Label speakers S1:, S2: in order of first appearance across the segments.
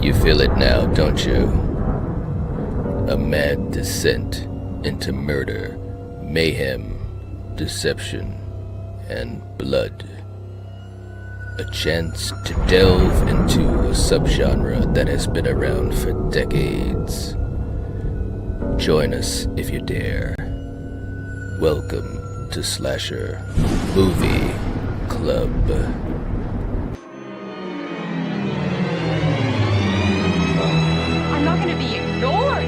S1: You feel it now, don't you? A mad descent into murder, mayhem, deception, and blood. A chance to delve into a subgenre that has been around for decades. Join us if you dare. Welcome to Slasher Movie Club.
S2: I'm not gonna be ignored.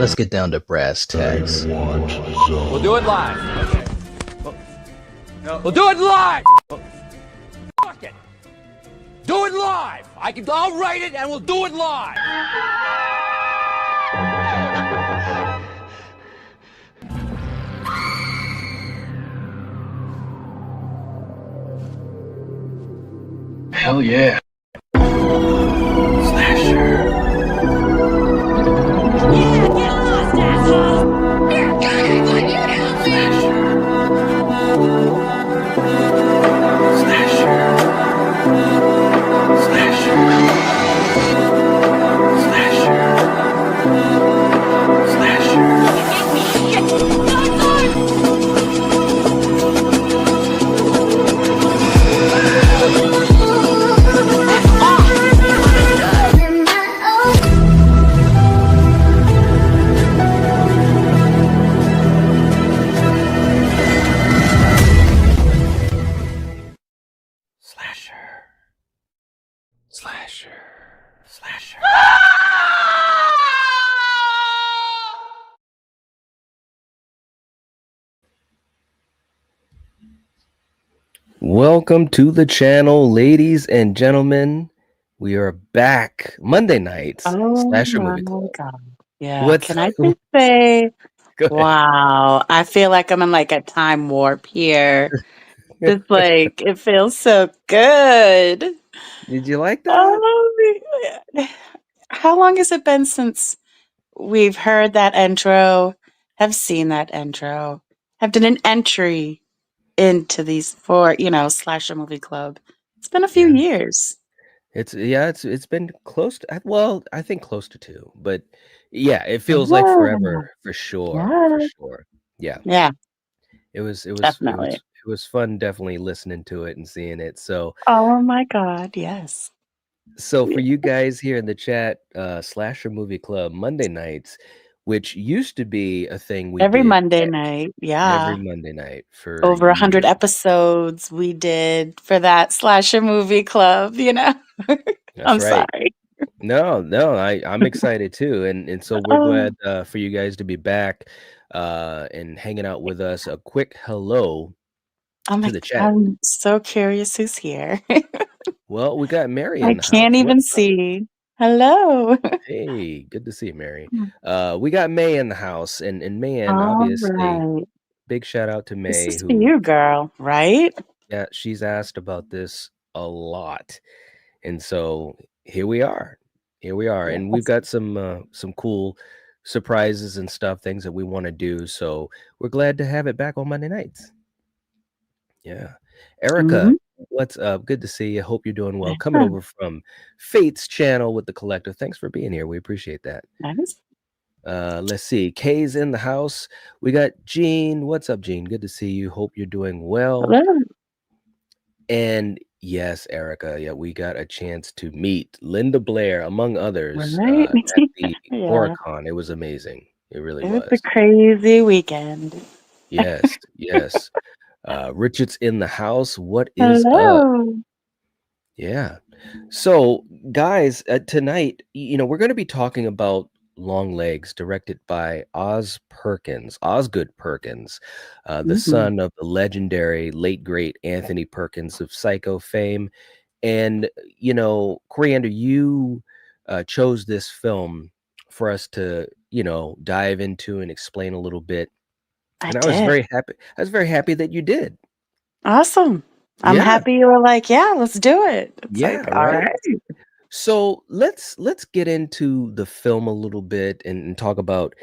S1: Let's get down to brass tacks.
S3: We'll do it live. Okay. We'll do it live. Fuck it. Do it live. I'll write it and we'll do it live.
S1: Hell yeah. Slasher.
S2: Yeah, get lost, asshole! You're gonna want you to
S1: Slasher. Slasher. Welcome to the channel, ladies and gentlemen. We are back Monday nights. Slasher Movie Club.
S4: God. Yeah.
S1: What's-
S4: Can I just say,
S1: Go ahead.
S4: wow, I feel like I'm in like a time warp here. It's like, it feels so good.
S1: Did you like that?
S4: Oh, how long has it been since we've heard that intro, have seen that intro, have done an entry into these four, Slasher Movie Club? It's been a few years.
S1: It's been close to, well, I think close to 2, but yeah, it feels like forever for sure. For sure. Yeah.
S4: Yeah,
S1: It was
S4: definitely.
S1: it was fun definitely listening to it and seeing it. So
S4: Oh my God, yes.
S1: So for you guys here in the chat, Slasher Movie Club Monday nights, which used to be a thing we
S4: Every
S1: did
S4: Monday night, yeah.
S1: every Monday night for
S4: Over 100
S1: years.
S4: episodes we did for that Slasher Movie Club,
S1: That's
S4: I'm
S1: right.
S4: sorry.
S1: No, I'm excited too, and so we're glad for you guys to be back and hanging out with us. A quick hello to the chat.
S4: I'm so curious who's here.
S1: Well, we got Mary
S4: I
S1: in the house.
S4: can't even
S1: What's up?
S4: see. Hello.
S1: Hey, good to see you, Mary. We got May in the house, and Man,
S4: All
S1: obviously,
S4: right.
S1: big shout out to
S4: This
S1: May,
S4: is for
S1: who
S4: you, girl, right?
S1: yeah, she's asked about this a lot, and so here we are. And we've got some cool surprises and stuff, things that we want to do. So we're glad to have it back on Monday nights. Yeah, Erica, what's up? Good to see you. Hope you're doing well. Coming over from Fate's channel with the collective. Thanks for being here. We appreciate that.
S4: Nice.
S1: Let's see. Kay's in the house. We got Gene. What's up, Gene? Good to see you. Hope you're doing well.
S4: Hello.
S1: And yes, Erica, yeah, we got a chance to meet Linda Blair, among others,
S4: Right.
S1: at the
S4: Yeah.
S1: Horicon. It was amazing. It really
S4: It was a
S1: was.
S4: crazy weekend.
S1: Yes, yes. Richard's in the house. What is up?
S4: Hello.
S1: Yeah. So, guys, tonight, we're going to be talking about Longlegs, directed by Oz Perkins, Osgood Perkins, the son of the legendary late great Anthony Perkins of Psycho fame. And Coriander, you chose this film for us to dive into and explain a little bit. And I was
S4: did.
S1: very happy. I was very happy that you did.
S4: Awesome. I'm
S1: Yeah.
S4: happy you were like, yeah, let's do it. It's
S1: Yeah,
S4: like, all
S1: right.
S4: right.
S1: So let's get into the film a little bit and talk about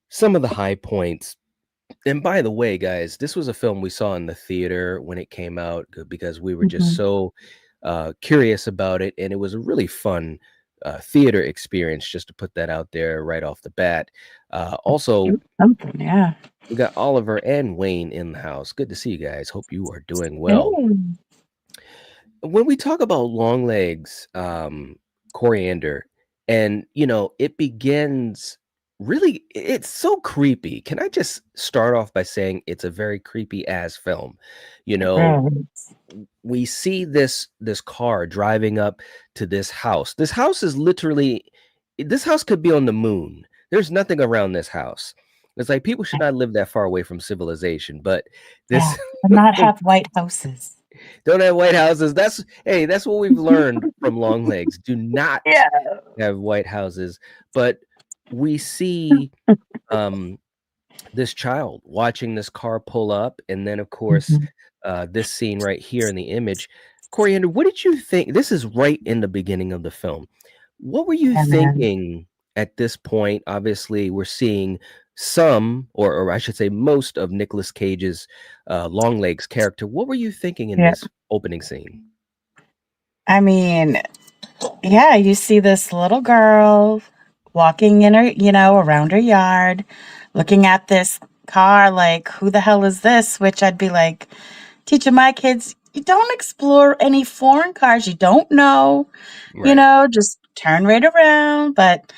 S1: some of the high points. And by the way, guys, this was a film we saw in the theater when it came out because we were just so curious about it, and it was a really fun theater experience, just to put that out there right off the bat. Also,
S4: Something, yeah.
S1: we got Oliver and Wayne in the house. Good to see you guys. Hope you are doing well.
S4: Hey.
S1: When we talk about Longlegs, coriander, and it begins really, it's so creepy. Can I just start off by saying it's a very creepy ass film? You know,
S4: Right.
S1: we see this car driving up to this house. This house is literally, this house could be on the moon. There's nothing around this house. It's like people should not live that far away from civilization, but
S4: Yeah.
S1: this
S4: And not have white houses.
S1: don't have white houses. That's what we've learned from Longlegs. Do not
S4: Yeah.
S1: have white houses. But we see um this child watching this car pull up, and then of course
S4: Mhm.
S1: this scene right here in the image. Coriander, what did you think? This is right in the beginning of the film. What were you
S4: Yeah, man.
S1: thinking at this point? Obviously, we're seeing some, or I should say, most of Nicolas Cage's Longlegs character. What were you thinking in
S4: Yeah.
S1: this opening scene?
S4: I mean, yeah, you see this little girl walking in her, around her yard, looking at this car like, who the hell is this? Which I'd be like, teaching my kids, you don't explore any foreign cars you don't know,
S1: Right.
S4: just turn right around. But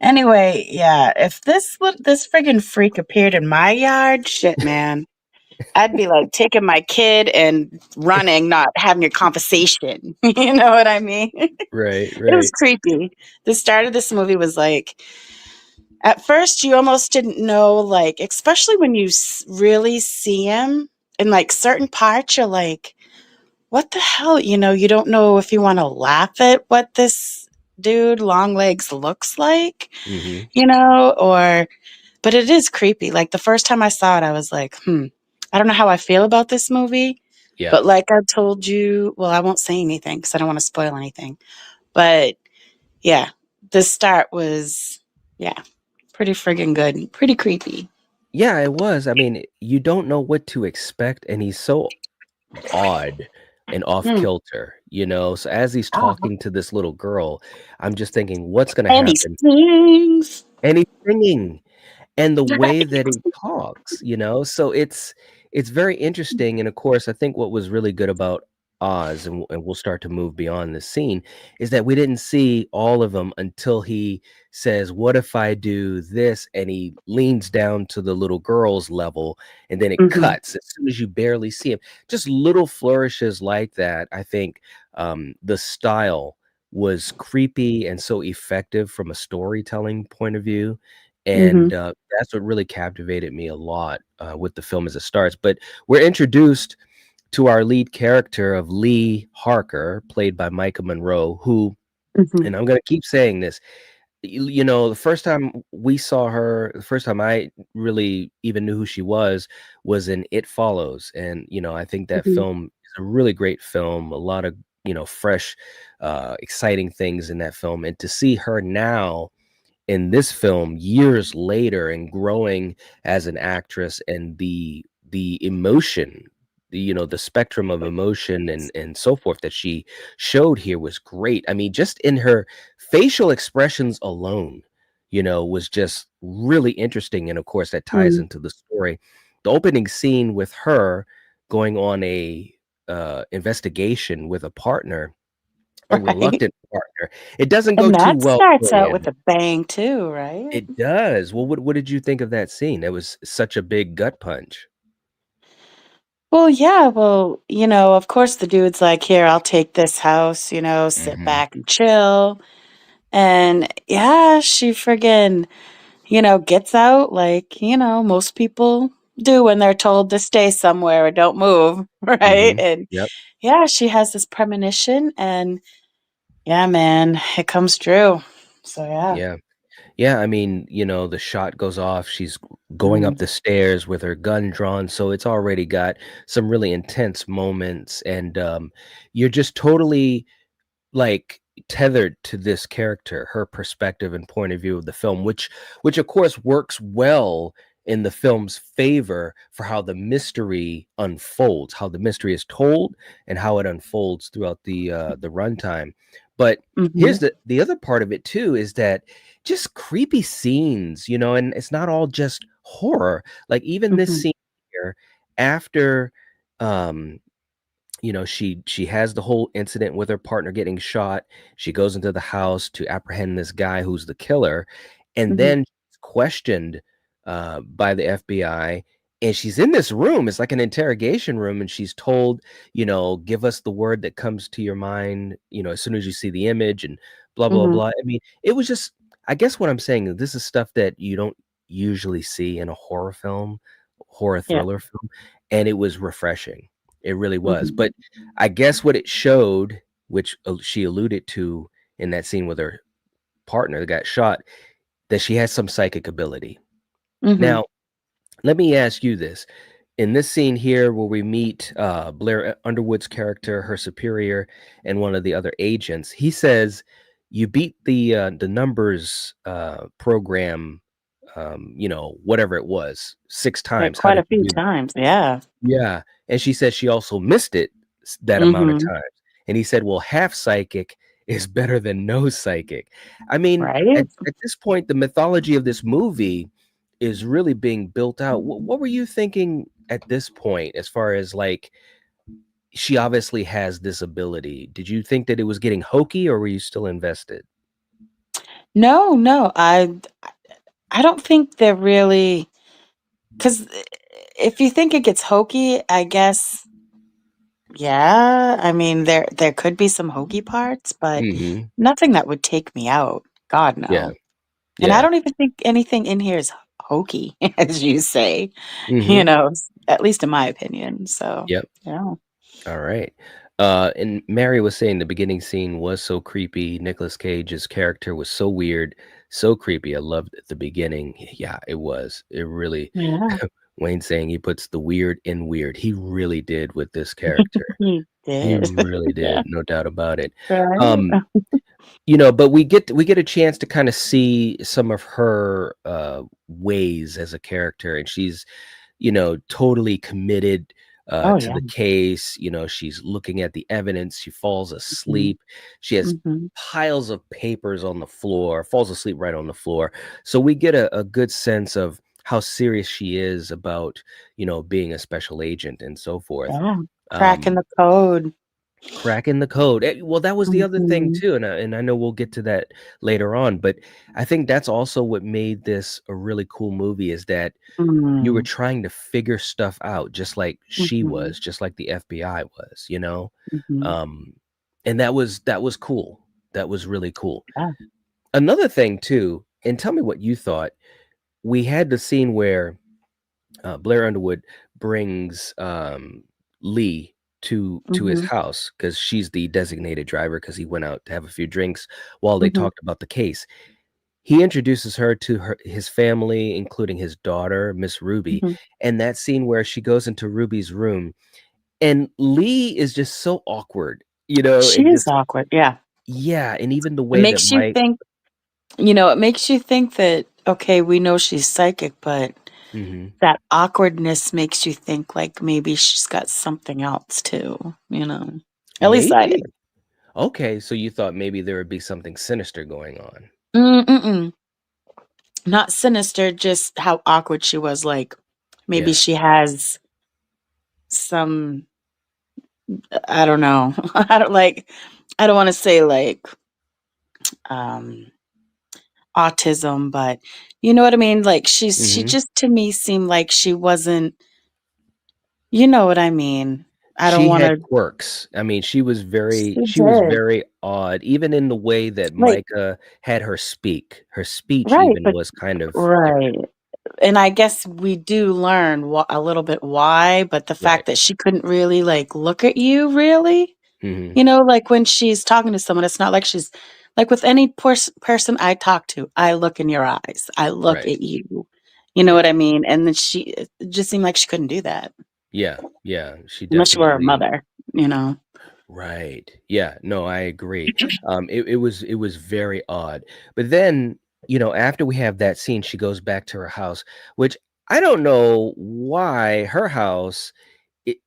S4: anyway, yeah, if this friggin' freak appeared in my yard, shit, man. I'd be like taking my kid and running, not having a conversation. You know what I mean?
S1: Right,
S4: It was
S1: right.
S4: creepy. The start of this movie was like, at first, you almost didn't know, like, especially when you really see him in like certain parts, you're like, what the hell? You don't know if you want to laugh at what this dude, Long Legs, looks like,
S1: Hmm.
S4: or but it is creepy. Like the first time I saw it, I was like, I don't know how I feel about this movie.
S1: Yeah.
S4: But like I told you, well, I won't say anything because I don't want to spoil anything. But yeah, the start was, yeah, pretty friggin' good. Pretty creepy.
S1: Yeah, it was. I mean, you don't know what to expect, and he's so odd and off
S4: Mm.
S1: kilter, So as he's
S4: Oh,
S1: talking to this little girl, I'm just thinking, what's gonna
S4: and he
S1: happen?
S4: sings.
S1: And he's singing. And the way that he talks, so it's very interesting. And of course, I think what was really good about Oz, and we'll start to move beyond the scene, is that we didn't see all of them until he says, what if I do this? And he leans down to the little girl's level, and then it
S4: Mhm,
S1: cuts as soon as you barely see him. Just little flourishes like that. I think the style was creepy and so effective from a storytelling point of view,
S4: mhm,
S1: and that's what really captivated me a lot with the film as it starts. But we're introduced to our lead character of Lee Harker, played by Maika Monroe, who,
S4: mhm.
S1: and I'm going to keep saying this, the first time we saw her, the first time I really even knew who she was in It Follows. And, I think that
S4: Mhm.
S1: film is a really great film, a lot of, fresh, exciting things in that film. And to see her now in this film years later and growing as an actress, and the emotion, the spectrum of emotion and so forth that she showed here was great. I mean, just in her facial expressions alone, was just really interesting. And of course that ties
S4: Mm.
S1: into the story. The opening scene with her going on a investigation with a
S4: Right?
S1: reluctant partner, it doesn't go
S4: And
S1: too
S4: that
S1: well
S4: starts
S1: for
S4: out
S1: you.
S4: with a bang too, right?
S1: It does. Well, what did you think of that scene? That was such a big gut punch.
S4: Well, yeah, well, of course the dude's like, "Here, I'll take this house, sit
S1: Mhm,
S4: back and chill." And yeah, she friggin', gets out like, most people do when they're told to stay somewhere or don't move, right?
S1: mhm.
S4: And
S1: Yep.
S4: yeah, she has this premonition and yeah, man, it comes true. So yeah.
S1: Yeah. Yeah, I mean, the shot goes off, she's going up
S4: Mhm.
S1: the stairs with her gun drawn, so it's already got some really intense moments, and, you're just totally, like, tethered to this character, her perspective and point of view of the film, which of course works well in the film's favor for how the mystery unfolds, how the mystery is told, and how it unfolds throughout the runtime. But
S4: Mhm.
S1: here's the other part of it too is that just creepy scenes, and it's not all just horror. Like even this
S4: Mhm.
S1: scene here, after um she has the whole incident with her partner getting shot. She goes into the house to apprehend this guy who's the killer, and
S4: Mhm.
S1: then she's questioned by the FBI. And she's in this room. It's like an interrogation room, and she's told, give us the word that comes to your mind, as soon as you see the image, and blah blah
S4: Mhm.
S1: blah. I mean, it was just. I guess what I'm saying is this is stuff that you don't usually see in a horror film, horror
S4: Yeah.
S1: thriller film, and it was refreshing. It really was.
S4: Mhm.
S1: But I guess what it showed, which she alluded to in that scene with her partner that got shot, that she has some psychic ability.
S4: Mhm.
S1: Now, let me ask you this. In this scene here, where we meet Blair Underwood's character, her superior, and one of the other agents, he says, "You beat the numbers program, whatever it was, 6 times. How
S4: Quite
S1: did
S4: a
S1: you
S4: few
S1: do that?"
S4: times. Yeah.
S1: Yeah, and she said she also missed it that amount of
S4: Mhm.
S1: times, and he said, "Well, half psychic is better than no psychic." I mean,
S4: Right?
S1: at this point, the mythology of this movie is really being built out. What were you thinking at this point as far as, like, she obviously has this ability? Did you think that it was getting hokey, or were you still invested?
S4: No, no. I don't think they're really, 'cause if you think it gets hokey, I guess, yeah, I mean, there could be some hokey parts, but
S1: Mhm.
S4: nothing that would take me out. God,
S1: Yeah,
S4: no. And I
S1: yeah.
S4: don't even think anything in here is hokey, as you say,
S1: Mhm.
S4: at least in my opinion. So,
S1: Yep.
S4: yeah.
S1: All right. And Mary was saying the beginning scene was so creepy. Nicolas Cage's character was so weird, so creepy. I loved the beginning. Yeah, it was. It really,
S4: Yeah,
S1: Wayne saying he puts the weird in weird. He really did with this character.
S4: he
S1: He
S4: did.
S1: really
S4: Yeah,
S1: did, no doubt about it. Um,
S4: right?
S1: but we get a chance to kind of see some of her ways as a character, and she's totally committed
S4: Oh,
S1: to
S4: yeah.
S1: the case. She's looking at the evidence. She falls
S4: Mhm,
S1: asleep. She has
S4: mhm,
S1: piles of papers on the floor, falls asleep right on the floor. So we get a good sense of how serious she is about, being a special agent and so forth.
S4: yeah. Cracking
S1: Um,
S4: the code.
S1: Cracking the code. Well, that was the other thing
S4: Mhm,
S1: too, and I know we'll get to that later on, but I think that's also what made this a really cool movie is that you were
S4: mm,
S1: trying to figure stuff out just like she
S4: mhm,
S1: was, just like the FBI was.
S4: mhm.
S1: Um, and that was cool. That was really cool.
S4: Yeah.
S1: Another thing too, and tell me what you thought. We had the scene where Blair Underwood brings Lee to his
S4: Mhm,
S1: house because she's the designated driver because he went out to have a few drinks while they
S4: mhm,
S1: talked about the case. He introduces her to his family, including his daughter, Miss Ruby,
S4: mhm.
S1: and that scene where she goes into Ruby's room, and Lee is just so awkward,
S4: She
S1: it
S4: is
S1: just
S4: awkward, yeah.
S1: yeah, and even the
S4: It
S1: way that
S4: makes you
S1: Mike
S4: think it makes you think that, okay, we know she's psychic, but
S1: Mhm.
S4: that awkwardness makes you think, like, maybe she's got something else too, you know? At least I did.
S1: Maybe. Okay, so you thought maybe there would be something sinister going on.
S4: Mm. Not sinister, just how awkward she was, like, maybe
S1: Yeah.
S4: she has some, I don't know. I don't wanna say, like, um, autism, but you know what I mean? Like, she
S1: Mhm.
S4: just to me seemed like she wasn't, you know what I mean? I don't
S1: She had
S4: wanna.
S1: quirks. I mean, she was very
S4: She
S1: she was
S4: did.
S1: very odd, even in the way that
S4: Like,
S1: Micah had her speak. Her speech
S4: right,
S1: even
S4: but
S1: was kind of
S4: right.
S1: different.
S4: And I guess we do learn a little bit why, but the
S1: Right.
S4: fact that she couldn't really, like, look at you really,
S1: Mhm.
S4: like, when she's talking to someone, it's not like she's like, with any person I talk to, I look in your eyes, I look
S1: Right.
S4: at you. You know
S1: Yeah.
S4: what I mean? And then it just seemed like she couldn't do that
S1: Yeah. Yeah. She
S4: unless you were her
S1: definitely
S4: mother, you know?
S1: right. Yeah. No, I agree. It was very odd. But then, after we have that scene, she goes back to her house, which I don't know why her house,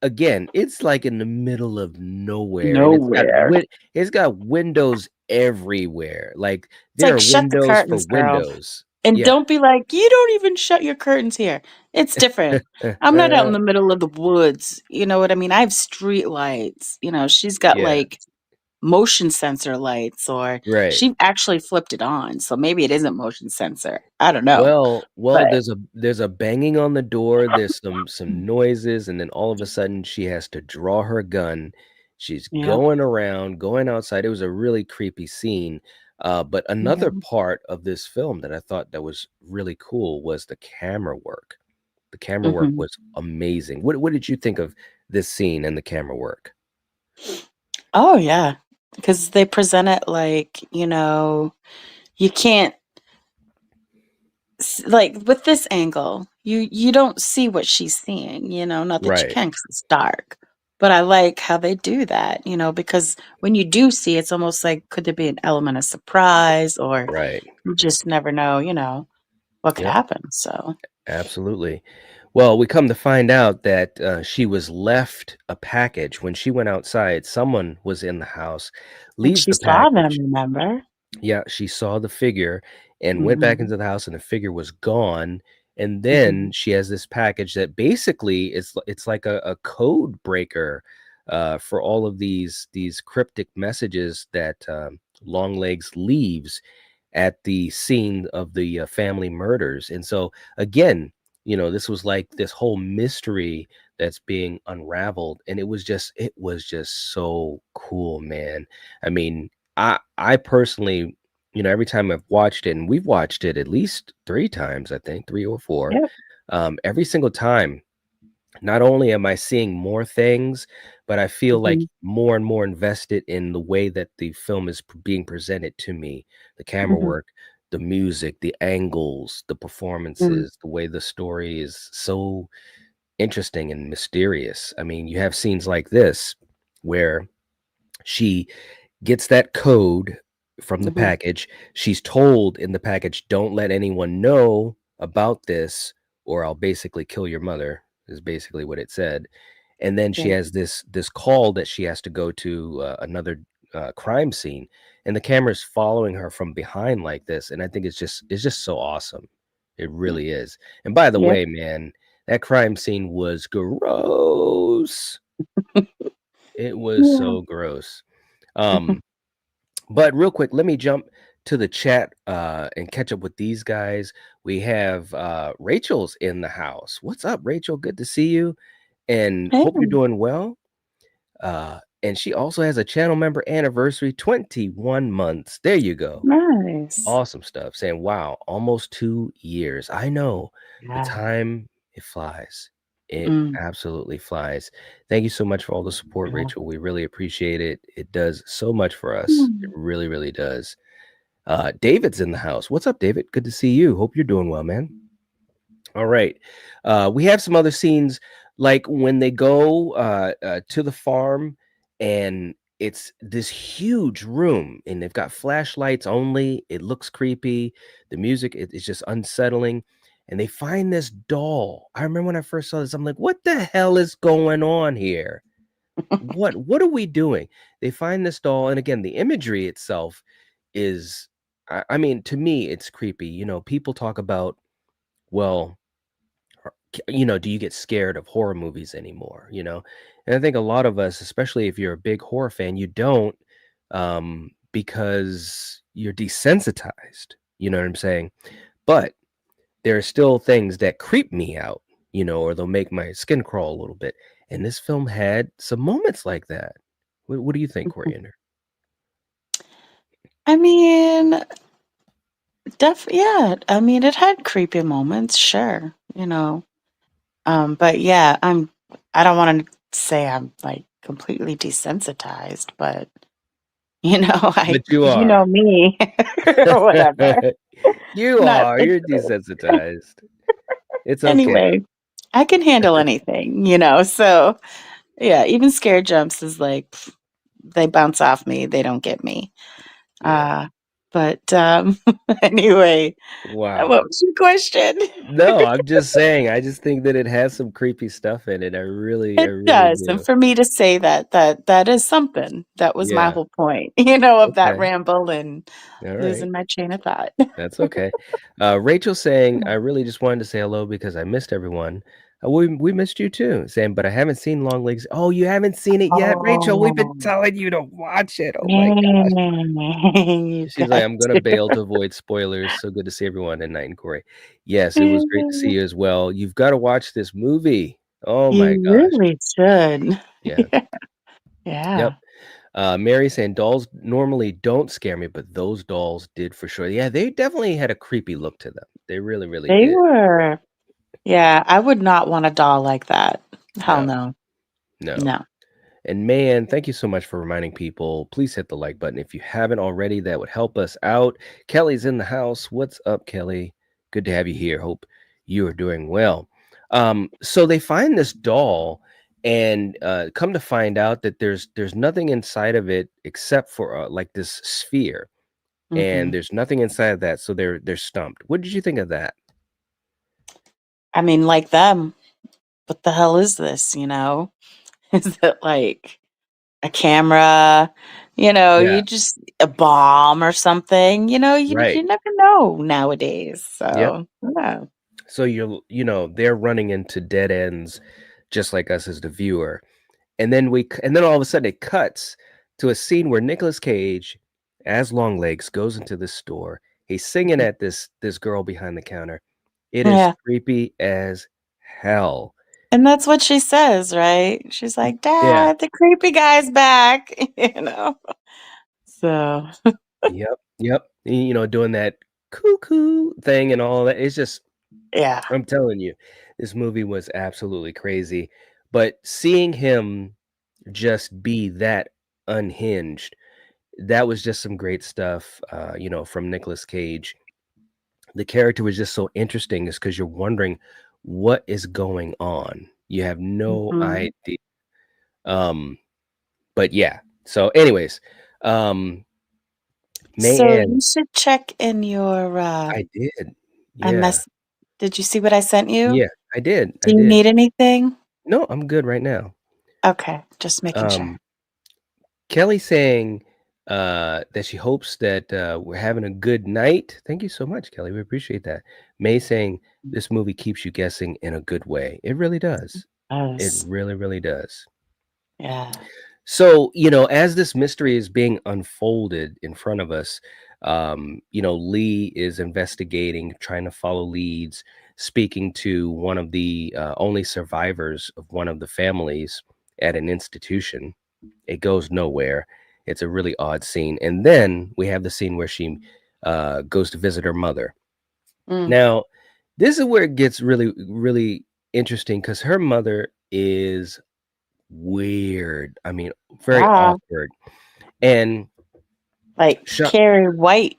S1: again, it's like in the middle of nowhere, and
S4: Nowhere.
S1: it's got windows everywhere. Like
S4: It's
S1: there
S4: like,
S1: are
S4: shut the
S1: windows for
S4: curtains, girl.
S1: windows.
S4: And
S1: Yeah.
S4: don't be like, you don't even shut your curtains here. It's different. I'm not out in the middle of the woods. You know what I mean? I have street lights. She's got
S1: Yeah.
S4: like motion sensor lights, or
S1: Right.
S4: she actually flipped it on. So maybe it isn't motion sensor. I don't know.
S1: Well,
S4: But
S1: there's a banging on the door, there's some noises, and then all of a sudden she has to draw her gun. She's
S4: yeah.
S1: going around, going outside. It was a really creepy scene. But
S4: Yeah.
S1: another part of this film that I thought that was really cool was the camera work. The camera work
S4: hmm
S1: was amazing. What did you think of this scene and the camera work?
S4: Oh, yeah. Because they present it like, you can't like with this angle, you don't see what she's seeing, not that you
S1: Right,
S4: can because it's dark. But I like how they do that, because when you do see, it's almost like could there be an element of surprise, or
S1: right.
S4: you just never know, what could
S1: Yep.
S4: happen. So
S1: Absolutely. Well, we come to find out that she was left a package when she went outside. Someone was in the house,
S4: and
S1: leaves
S4: she
S1: the
S4: saw them,
S1: package.
S4: remember?
S1: Yeah, she saw the figure and went back
S4: hmm
S1: into the house, and the figure was gone. And then
S4: hmm
S1: she has this package that basically it's like a code breaker for all of these cryptic messages that Longlegs leaves at the scene of the family murders. And so again, this was like this whole mystery that's being unraveled, and it was just so cool, man. I mean, I personally, every time I've watched it, and we've watched it at least 3 times, I think 3 or 4,
S4: Yep.
S1: every single time, not only am I seeing more things, but I feel like
S4: hmm
S1: more and more invested in the way that the film is being presented to me. The camera
S4: hmm
S1: work, the music, the angles, the
S4: hmm
S1: performances, the way the story is so interesting and mysterious. I mean, you have scenes like this where she gets that code from the
S4: hmm
S1: package. She's told in the package, "Don't let anyone know about this, or I'll basically kill your mother," is basically what it said. And then she
S4: Yeah.
S1: has this call that she has to go to another crime scene, and the camera's following her from behind like this. And I think it's just so awesome. It really is. And by the
S4: Yep.
S1: way, man, that crime scene was gross. It was
S4: Yeah.
S1: so gross. Um, but real quick, let me jump to the chat and catch up with these guys. We have Rachel's in the house. What's up, Rachel? Good to see you, and
S4: Hey,
S1: hope you're doing well. And she also has a channel member anniversary, 21 months. There you go.
S4: nice.
S1: Awesome stuff. Saying, wow, almost 2 years. I know the
S4: Yeah.
S1: time, it flies. It
S4: Mm,
S1: absolutely flies. Thank you so much for all the support,
S4: yeah.
S1: Rachel. We really appreciate it. It does so much for us. It
S4: Mm.
S1: really, really does. David's in the house. What's up, David? Good to see you. Hope you're doing well, man. All right. We have some other scenes like when they go to the farm, and it's this huge room, and they've got flashlights only. It looks creepy. The music is just unsettling. And they find this doll. I remember when I first saw this, I'm like, what the hell is going on here? What are we doing? They find this doll, and again, the imagery itself is I mean, to me, it's creepy. People talk about, well, do you get scared of horror movies anymore? And I think a lot of us, especially if you're a big horror fan, you don't, because you're desensitized. You know what I'm saying? But there are still things that creep me out, or they'll make my skin crawl a little bit. And this film had some moments like that. What do you think, Coriander?
S4: I mean, yeah. I mean, it had creepy moments, sure. But yeah, I don't want to say I'm like completely desensitized, but
S1: But you
S4: you
S1: are.
S4: know me or whatever.
S1: You
S4: Not
S1: are.
S4: it's
S1: You're desensitized. It's okay.
S4: anyway. I can handle anything. So yeah, even scare jumps is like they bounce off me. They don't get me.
S1: Yeah.
S4: Uh, But anyway,
S1: Wow.
S4: what was your question?
S1: No, I'm just saying, I just think that it has some creepy stuff in it. I
S4: It
S1: really
S4: does, and
S1: do.
S4: for me to say that is something. That was my
S1: Yeah.
S4: whole point, of that
S1: Okay.
S4: ramble and
S1: All right.
S4: losing my chain of thought.
S1: That's okay. Rachel saying, I really just wanted to say hello because I missed everyone. We missed you too. Saying, but I haven't seen Long Legs. Oh, you haven't seen it yet, Rachel? We've been
S4: Oh,
S1: telling you to watch it. Oh my gosh.
S4: you
S1: She's like,
S4: got
S1: I'm gonna
S4: to.
S1: bail to avoid spoilers. So good to see everyone in Night and Corey. Yes, it was great to see you as well. You've got to watch this movie. Oh my
S4: You
S1: gosh.
S4: really should.
S1: Yeah. Yep.
S4: Yeah,
S1: Mary saying dolls normally don't scare me, but those dolls did for sure. Yeah, they definitely had a creepy look to them. They really
S4: they
S1: did.
S4: were. Yeah, I would not want a doll like that. Hell
S1: No,
S4: no.
S1: no.
S4: No.
S1: And man, thank you so much for reminding people. Please hit the like button if you haven't already. That would help us out. Kelly's in the house. What's up, Kelly? Good to have you here. Hope you are doing well. So they find this doll, and come to find out that there's nothing inside of it except for like this sphere, and
S4: Mhm.
S1: there's nothing inside of that. So they're stumped. What did you think of that?
S4: I mean, like them, what the hell is this, you know? Is it like a camera?
S1: Yeah.
S4: You just a bomb or something,
S1: Right.
S4: you never know nowadays.
S1: Yep.
S4: So, yeah.
S1: So they're running into dead ends, just like us as the viewer. And then all of a sudden it cuts to a scene where Nicolas Cage, as Longlegs, goes into this store. He's singing at this girl behind the counter. It is
S4: Yeah.
S1: creepy as hell.
S4: And that's what she says, right? She's like,
S1: Yeah.
S4: "Dad, the creepy guy's back," you know? So,
S1: Yep. Yep. Doing that cuckoo thing and all that. It's just,
S4: yeah.
S1: I'm telling you, this movie was absolutely crazy. But seeing him just be that unhinged, that was just some great stuff, from Nicolas Cage. The character was just so interesting is because you're wondering what is going on. You have no
S4: Mhm.
S1: idea. Um, but yeah. So anyways, um,
S4: So
S1: man,
S4: you should check in your,
S1: I did.
S4: I
S1: Yeah.
S4: mess did you see what I sent you?
S1: Yeah, I did.
S4: Do
S1: I
S4: you
S1: did.
S4: need anything?
S1: No, I'm good right now.
S4: Okay, just making sure.
S1: Um, Kelly saying that she hopes that we're having a good night. Thank you so much, Kelly. We appreciate that. May saying this movie keeps you guessing in a good way. It really does. It
S4: Yes.
S1: really does.
S4: Yeah.
S1: So, as this mystery is being unfolded in front of us, Lee is investigating, trying to follow leads, speaking to one of the only survivors of one of the families at an institution. It goes nowhere. It's a really odd scene. And then we have the scene where she goes to visit her mother.
S4: Mm.
S1: Now, this is where it gets really interesting because her mother is weird. I mean, very
S4: Yeah.
S1: awkward. And
S4: Like
S1: sho
S4: Carrie White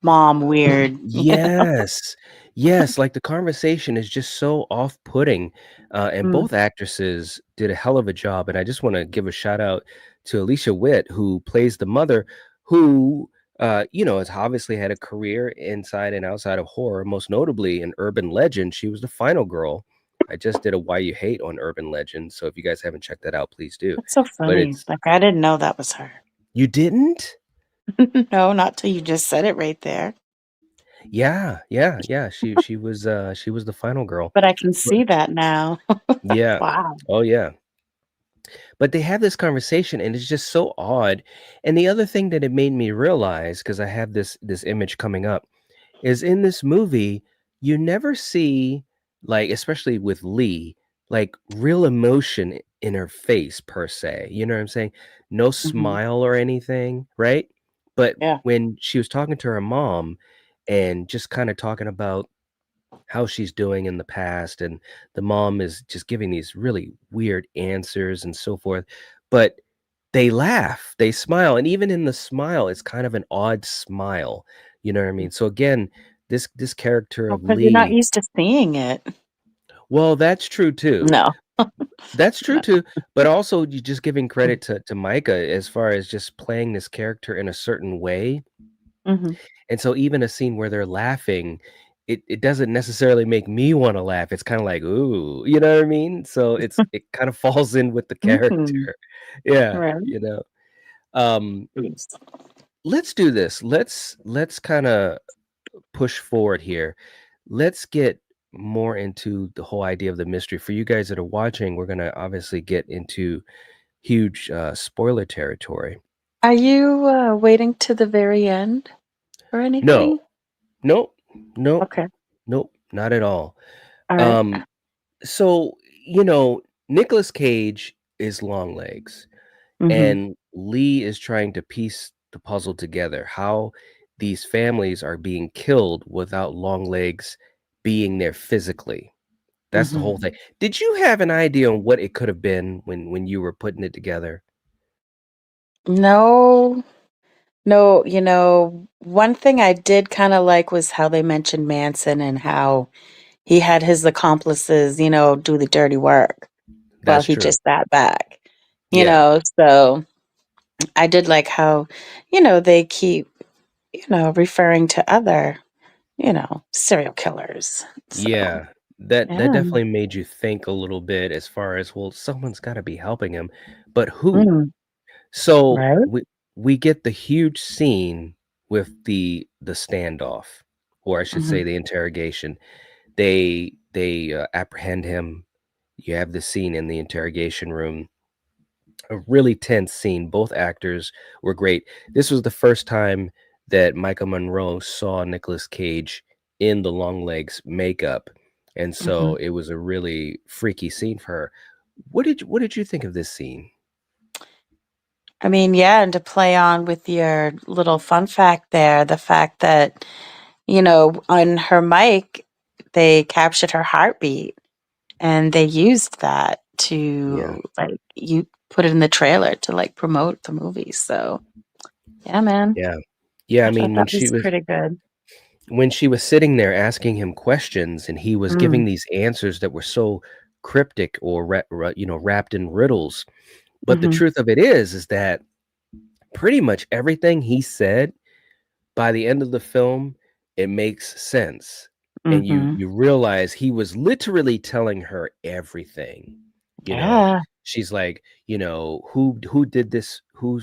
S4: mom weird.
S1: yes. Yes, like, the conversation is just so off-putting, and
S4: Mm.
S1: both actresses did a hell of a job, and I just wanna give a shout out to Alicia Witt, who plays the mother, who, has obviously had a career inside and outside of horror, most notably in Urban Legend. She was the final girl. I just did a Why You Hate on Urban Legend, so if you guys haven't checked that out, please do.
S4: That's so
S1: But
S4: funny.
S1: it's
S4: Like, I didn't know that was her.
S1: You didn't?
S4: No, not till you just said it right there.
S1: Yeah. She was the final girl.
S4: But I can
S1: But
S4: see that now.
S1: yeah.
S4: Wow.
S1: Oh, yeah. But they have this conversation, and it's just so odd. And the other thing that it made me realize, because I have this image coming up, is in this movie, you never see, like, especially with Lee, like, real emotion in her face per se, you know what I'm saying? No
S4: Mhm.
S1: smile or anything, right? But
S4: Yeah.
S1: when she was talking to her mom and just kinda talking about how she's doing in the past, and the mom is just giving these really weird answers and so forth, but they laugh, they smile, and even in the smile, it's kind of an odd smile, you know what I mean? So again, this character
S4: Well,
S1: of
S4: 'cause you're not
S1: Lee,
S4: used to seeing it.
S1: well, that's true too.
S4: No.
S1: That's true
S4: No.
S1: too, but also you just giving credit to Micah as far as just playing this character in a certain way.
S4: Mhm.
S1: And so even a scene where they're laughing, it doesn't necessarily make me wanna laugh. It's kinda like, "Ooh," you know what I mean? So it kind of falls in with the
S4: Mhm.
S1: character. Yeah,
S4: Right.
S1: you know? Um,
S4: Yes.
S1: let's do this. Let's kinda push forward here. Let's get more into the whole idea of the mystery. For you guys that are watching, we're gonna obviously get into huge, spoiler territory.
S4: Are you, waiting to the very end or
S1: No.
S4: anything?
S1: Nope. Nope.
S4: Okay.
S1: Nope. Not at all.
S4: Alright.
S1: Um, so, you know, Nicolas Cage is Longlegs,
S4: Mhm.
S1: and Lee is trying to piece the puzzle together, how these families are being killed without Longlegs being there physically. That's the whole
S4: Mhm.
S1: thing. Did you have an idea on what it could have been when you were putting it together?
S4: No. No, one thing I did kinda like was how they mentioned Manson and how he had his accomplices, do the dirty work while
S1: That's
S4: he
S1: true.
S4: just sat back,
S1: Yeah.
S4: so I did like how, they keep, referring to other, serial killers. So,
S1: Yeah. That
S4: yeah.
S1: definitely made you think a little bit as far as, well, someone's gotta be helping him, but who?
S4: Mm,
S1: So
S4: right?
S1: we get the huge scene with the standoff, or I should say
S4: Mhm,
S1: the interrogation. They apprehend him. You have the scene in the interrogation room, a really tense scene. Both actors were great. This was the first time that Maika Monroe saw Nicolas Cage in the Longlegs makeup, and so
S4: mhm.
S1: it was a really freaky scene for her. What did you think of this scene?
S4: I mean, yeah, and to play on with your little fun fact there, the fact that, on her mic, they captured her heartbeat and they used that
S1: Yeah.
S4: to, like, you put it in the trailer to, like, promote the movie, so, yeah, man,
S1: Yeah. Yeah, I
S4: I thought
S1: mean,
S4: that was pretty good.
S1: when she was sitting there asking him questions and he was
S4: Mm,
S1: giving these answers that were so cryptic or wrapped in riddles, but the
S4: mhm,
S1: truth of it is that pretty much everything he said, by the end of the film, it makes sense, and you
S4: mhm.
S1: you realize he was literally telling her everything, you know?
S4: Yeah,
S1: She's like, "Who did this? Who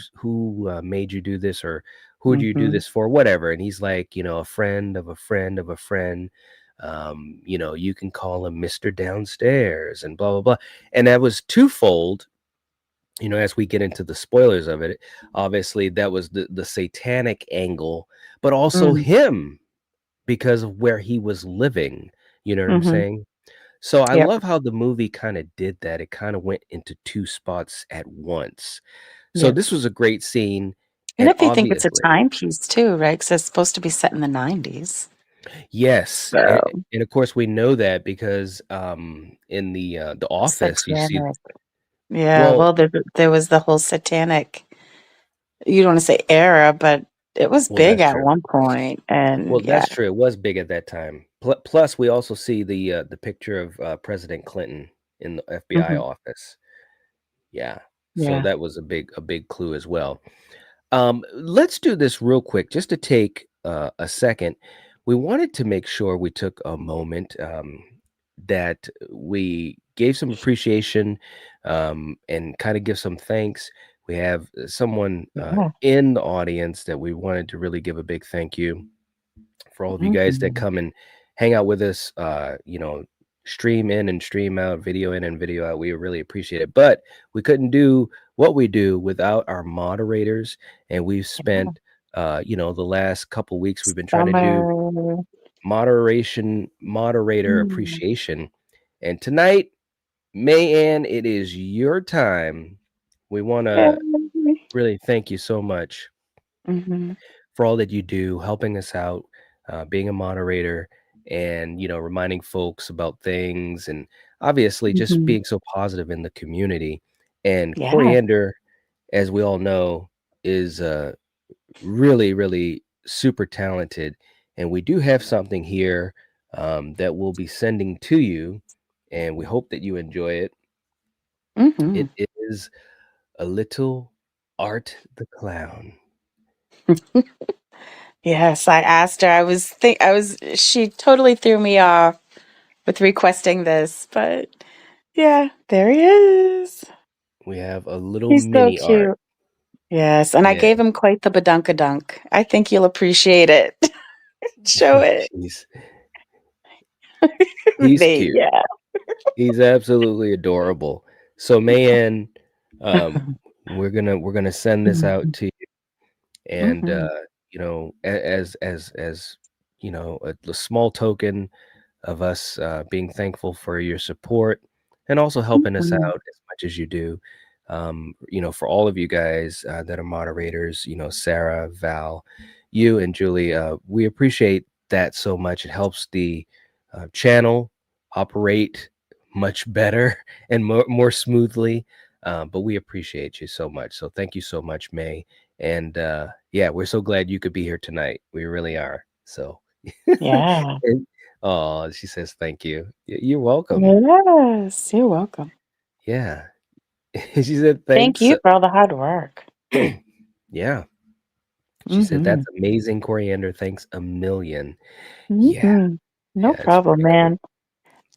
S1: made you do this?" Or, "Who do you do
S4: mhm,
S1: this for?" Whatever, and he's like, "A friend of a friend of a friend. You can call him Mr. Downstairs," and blah, blah, blah, and that was twofold. As we get into the spoilers of it, obviously that was the satanic angle, but also
S4: mm,
S1: him because of where he was living, you know what I'm
S4: mhm,
S1: saying? So I
S4: yep,
S1: love how the movie kinda did that. It kinda went into 2 spots at once. So
S4: yep.
S1: this was a great scene,
S4: And
S1: and
S4: if you think it's a
S1: obviously
S4: timepiece too, right? Because it's supposed to be set in the '90s.
S1: yes,
S4: So,
S1: and of course we know that because, in The Office, you see
S4: satanic. Yeah,
S1: well
S4: well, there was the whole satanic, you don't wanna say era, but it was
S1: well,
S4: big
S1: that's
S4: at
S1: true.
S4: one point, and
S1: Well,
S4: yeah.
S1: that's true, it was big at that time. Plus, we also see the picture of, President Clinton in the FBI
S4: Mhm.
S1: office. Yeah, so
S4: Yeah.
S1: that was a big clue as well. Let's do this real quick just to take, a second. We wanted to make sure we took a moment, that we gave some appreciation, and kinda give some thanks. We have, someone,
S4: Yeah.
S1: in the audience that we wanted to really give a big thank you for all of you guys that
S4: Mhm.
S1: come and hang out with us, stream in and stream out, video in and video out. We really appreciate it. But we couldn't do what we do without our moderators. And we've
S4: Yeah.
S1: spent, the last couple weeks, we've been trying to do
S4: Summer.
S1: moderator
S4: Mm.
S1: appreciation. And tonight, Mayanne, it is your time. We want to
S4: Yay.
S1: really thank you so much
S4: Mhm.
S1: for all that you do, helping us out, being a moderator, and reminding folks about things, and obviously just
S4: Mhm.
S1: being so positive in the community. And
S4: Yeah.
S1: Coriander, as we all know, is really, really super talented, and we do have something here that we'll be sending to you, and we hope that you enjoy it.
S4: Mhm.
S1: It is a little Art the Clown.
S4: Yes, I asked her. She totally threw me off with requesting this, but yeah, there he is.
S1: We have a little
S4: He's so
S1: mini art.
S4: cute. Yes, and I
S1: Yeah,
S4: gave him quite the badunkadunk. I think you'll appreciate it. Show it.
S1: he's he's cute.
S4: Yeah.
S1: He's absolutely adorable. So, Mayan, um, we're gonna send this out to you, and
S4: Mhm.
S1: as a small token of us being thankful for your support and also helping us out
S4: Mhm.
S1: as much as you do. For all of you guys that are moderators, Sarah, Val, you, and Julie, we appreciate that so much. It helps the channel operate much better and more smoothly. But we appreciate you so much. So thank you so much, May. And yeah, we're so glad you could be here tonight. We really are. So.
S4: Yeah.
S1: Oh, she says thank you. You're welcome.
S4: Yes, you're welcome.
S1: Yeah. She said
S4: Thank
S1: thanks.
S4: you for all the hard work.
S1: Yeah. She said that's
S4: Mhm.
S1: amazing, Coriander. Thanks a million. Yeah.
S4: Mhm. No
S1: Yeah, it's
S4: problem,
S1: very cool.
S4: man.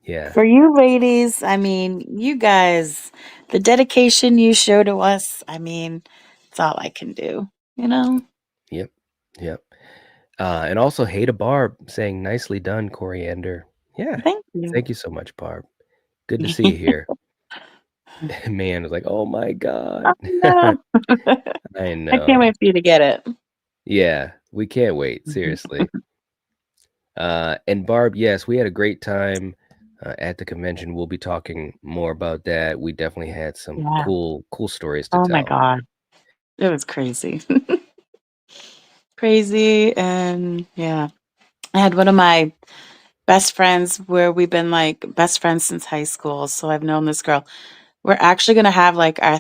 S1: Yeah.
S4: For you ladies, I mean, you guys, the dedication you show to us, I mean, it's all I can do, you know?
S1: Yep. Yep. And also Hey to Barb saying nicely done, Coriander. Yeah.
S4: Thank you.
S1: Thank you so much, Barb. Good to see you here. Man was like, oh my
S4: Oh,
S1: God.
S4: no.
S1: I
S4: I can't
S1: know.
S4: wait for you to get it.
S1: Yeah. We can't wait. Seriously. And Barb, yes, we had a great time at the convention. We'll be talking more about that. We definitely had some
S4: Yeah.
S1: cool stories to
S4: Oh my
S1: tell.
S4: god. It was crazy. Crazy, and yeah. I had one of my best friends where we've been, like, best friends since high school, so I've known this girl. We're actually gonna have, like, I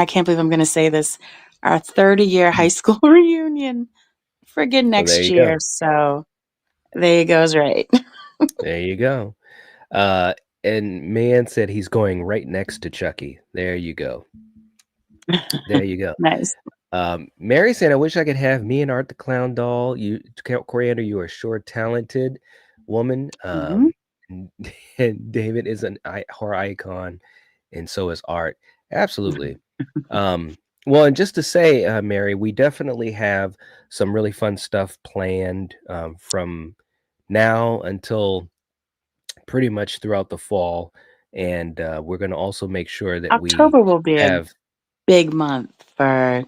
S4: can't believe I'm gonna say this, our 30-year high school reunion friggin'
S1: So there
S4: next
S1: you
S4: year,
S1: go.
S4: so there you goes right.
S1: There you go. Uh, and Man said he's going right next to Chucky. There you go. There you go.
S4: Nice.
S1: Mary said, "I wish I could have me and Art the Clown doll. Coriander, you are sure talented woman.
S4: Mhm.
S1: And, and David is horror icon, and so is Art. Absolutely. Well, and just to say, Mary, we definitely have some really fun stuff planned from now until pretty much throughout the fall, and we're going to also make sure that we
S4: October will be a
S1: have.
S4: big month for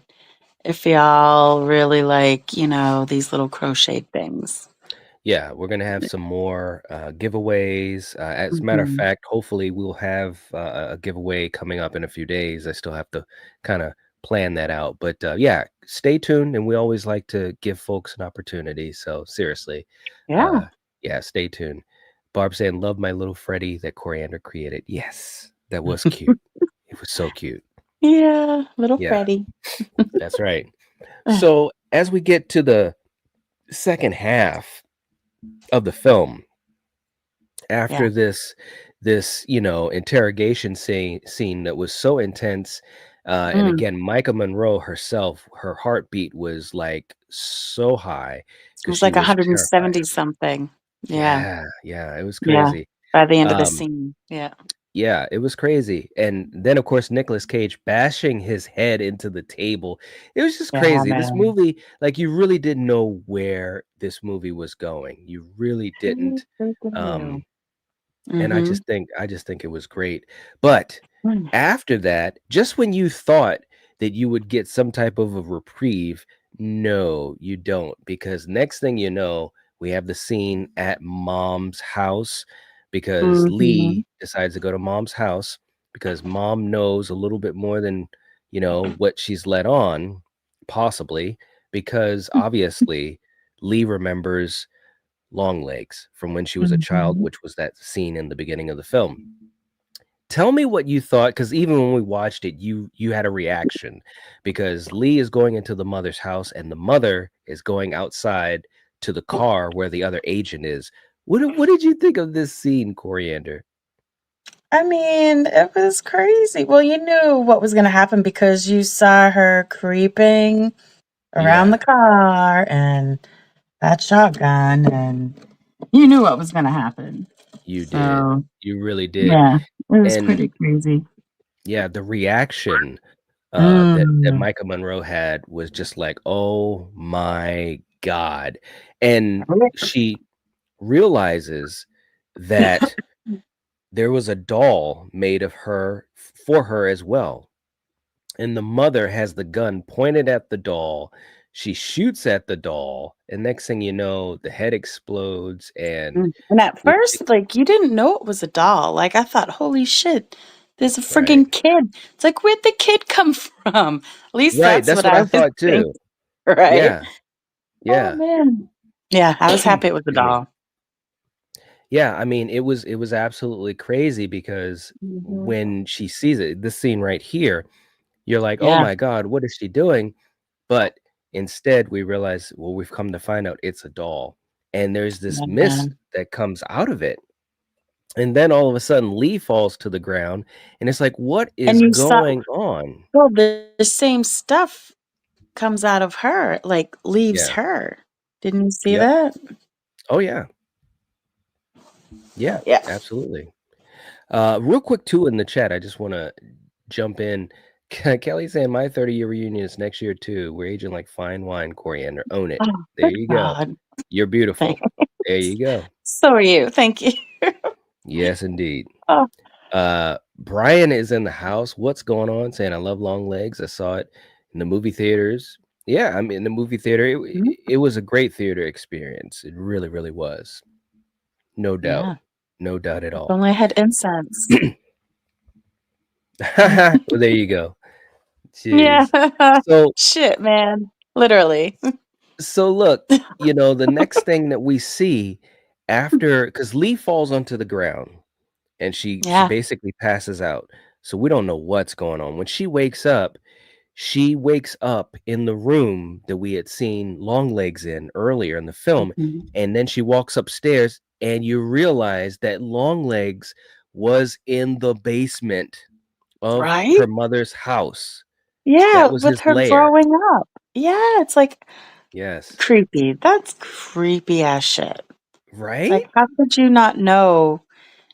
S4: if y'all really like, these little crochet things.
S1: Yeah, we're gonna have some more giveaways. As a matter of
S4: Mhm.
S1: fact, hopefully we'll have a giveaway coming up in a few days. I still have to kind of plan that out, but yeah, stay tuned. And we always like to give folks an opportunity. So seriously,
S4: Yeah.
S1: uh, yeah, stay tuned. Barb saying, "Love my little Freddy that Coriander created." Yes, that was cute. It was so cute.
S4: Yeah, little
S1: Yeah,
S4: Freddie.
S1: that's right. So as we get to the second half of the film,
S4: Yeah.
S1: after this interrogation scene that was so intense, and
S4: Mm.
S1: again, Maika Monroe herself, her heartbeat was like so high
S4: It
S1: because
S4: was
S1: she
S4: like
S1: was terrified.
S4: 170 something. Yeah.
S1: Yeah, it was
S4: Yeah.
S1: crazy.
S4: By the end of the
S1: um
S4: scene. Yeah.
S1: yeah, it was crazy. And then of course Nicolas Cage bashing his head into the table. It was just
S4: Yeah,
S1: crazy. This
S4: man.
S1: movie, like, you really didn't know where this movie was going. You really
S4: Who
S1: didn't.
S4: freaking knew?
S1: um and
S4: Mhm.
S1: I just think it was great. But
S4: Mm.
S1: after that, just when you thought that you would get some type of a reprieve, no, you don't. Because next thing you know, we have the scene at mom's house because
S4: Mhm.
S1: Lee decides to go to mom's house because mom knows a little bit more than, what she's let on, possibly, because obviously Lee remembers Longlegs from when she was a child,
S4: Mhm.
S1: which was that scene in the beginning of the film. Tell me what you thought, because even when we watched it, you had a reaction because Lee is going into the mother's house and the mother is going outside to the car where the other agent is. What did you think of this scene, Coriander?
S4: I mean, it was crazy. Well, you knew what was gonna happen because you saw her creeping around
S1: Yeah,
S4: the car, and that shotgun, and you knew what was going to happen.
S1: You did.
S4: So,
S1: You really did.
S4: yeah, it was
S1: And
S4: pretty crazy.
S1: yeah, the reaction that
S4: Mm.
S1: Maika Monroe had was just like, "Oh my god." And she realizes that there was a doll made of her for her as well. And the mother has the gun pointed at the doll. She shoots at the doll, and next thing you know, the head explodes and
S4: And at
S1: we
S4: first, like, you didn't know it was a doll. Like, I thought, holy shit, there's a
S1: right.
S4: friggin' kid. It's like, where'd the kid come from? At least
S1: Right,
S4: that's
S1: that's
S4: what
S1: what
S4: I
S1: I
S4: was
S1: thought
S4: thinking,
S1: too.
S4: right?
S1: Yeah,
S4: Oh,
S1: yeah.
S4: man. Yeah, I was happy it was a
S1: Excuse me.
S4: doll.
S1: Yeah, I mean, it was absolutely crazy because
S4: Mhm.
S1: when she sees it, this scene right here, you're like, "Oh
S4: Yeah,
S1: my god, what is she doing?" But instead, we realize, well, we've come to find out it's a doll, and there's this
S4: man.
S1: mist that comes out of it, and then all of a sudden, Lee falls to the ground, and it's like, "What
S4: And
S1: is
S4: you saw,
S1: going on?"
S4: well, the same stuff comes out of her, like, leaves
S1: Yeah.
S4: her. Didn't you see
S1: Yep.
S4: that?
S1: Oh, yeah. Yeah,
S4: Yeah.
S1: absolutely. Real quick too in the chat, I just wanna jump in. Kelly saying, "My 30-year reunion is next year too. We're aging like fine wine, coriander. Own it."
S4: Oh,
S1: There
S4: good
S1: you go.
S4: God.
S1: You're beautiful.
S4: Thanks.
S1: There you go.
S4: So are you. Thank you.
S1: Yes, indeed.
S4: Oh,
S1: Brian is in the house. What's going on? Saying, "I love Long Legs. I saw it in the movie theaters." Yeah, I'm in the movie theater.
S4: mhm.
S1: It was a great theater experience. It really, really was. No doubt.
S4: Yeah.
S1: No doubt at
S4: If
S1: all.
S4: only I had incense.
S1: Well, there you go.
S4: Yeah.
S1: Jeez. So
S4: Shit, man. Literally.
S1: so look, the next thing that we see after because Lee falls onto the ground and she
S4: Yeah.
S1: basically passes out. So we don't know what's going on. When she wakes up in the room that we had seen Longlegs in earlier in the film,
S4: Mhm.
S1: and then she walks upstairs and you realize that Longlegs was in the basement of
S4: Right?
S1: her mother's house.
S4: Yeah,
S1: That was
S4: with
S1: his
S4: her
S1: lair.
S4: growing up. Yeah, it's like
S1: Yes.
S4: creepy. That's creepy ass shit. It's
S1: Right?
S4: like, how could you not know?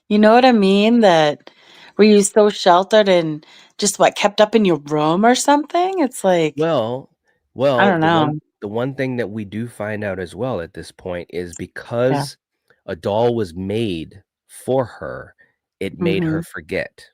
S4: You know what I mean? That were you so sheltered and just what kept up in your room or something? It's like,
S1: Well
S4: I
S1: well,
S4: don't
S1: the one
S4: know.
S1: the one thing that we do find out as well at this point is
S4: Yeah.
S1: because a doll was made for her, it made her
S4: Mhm.
S1: forget.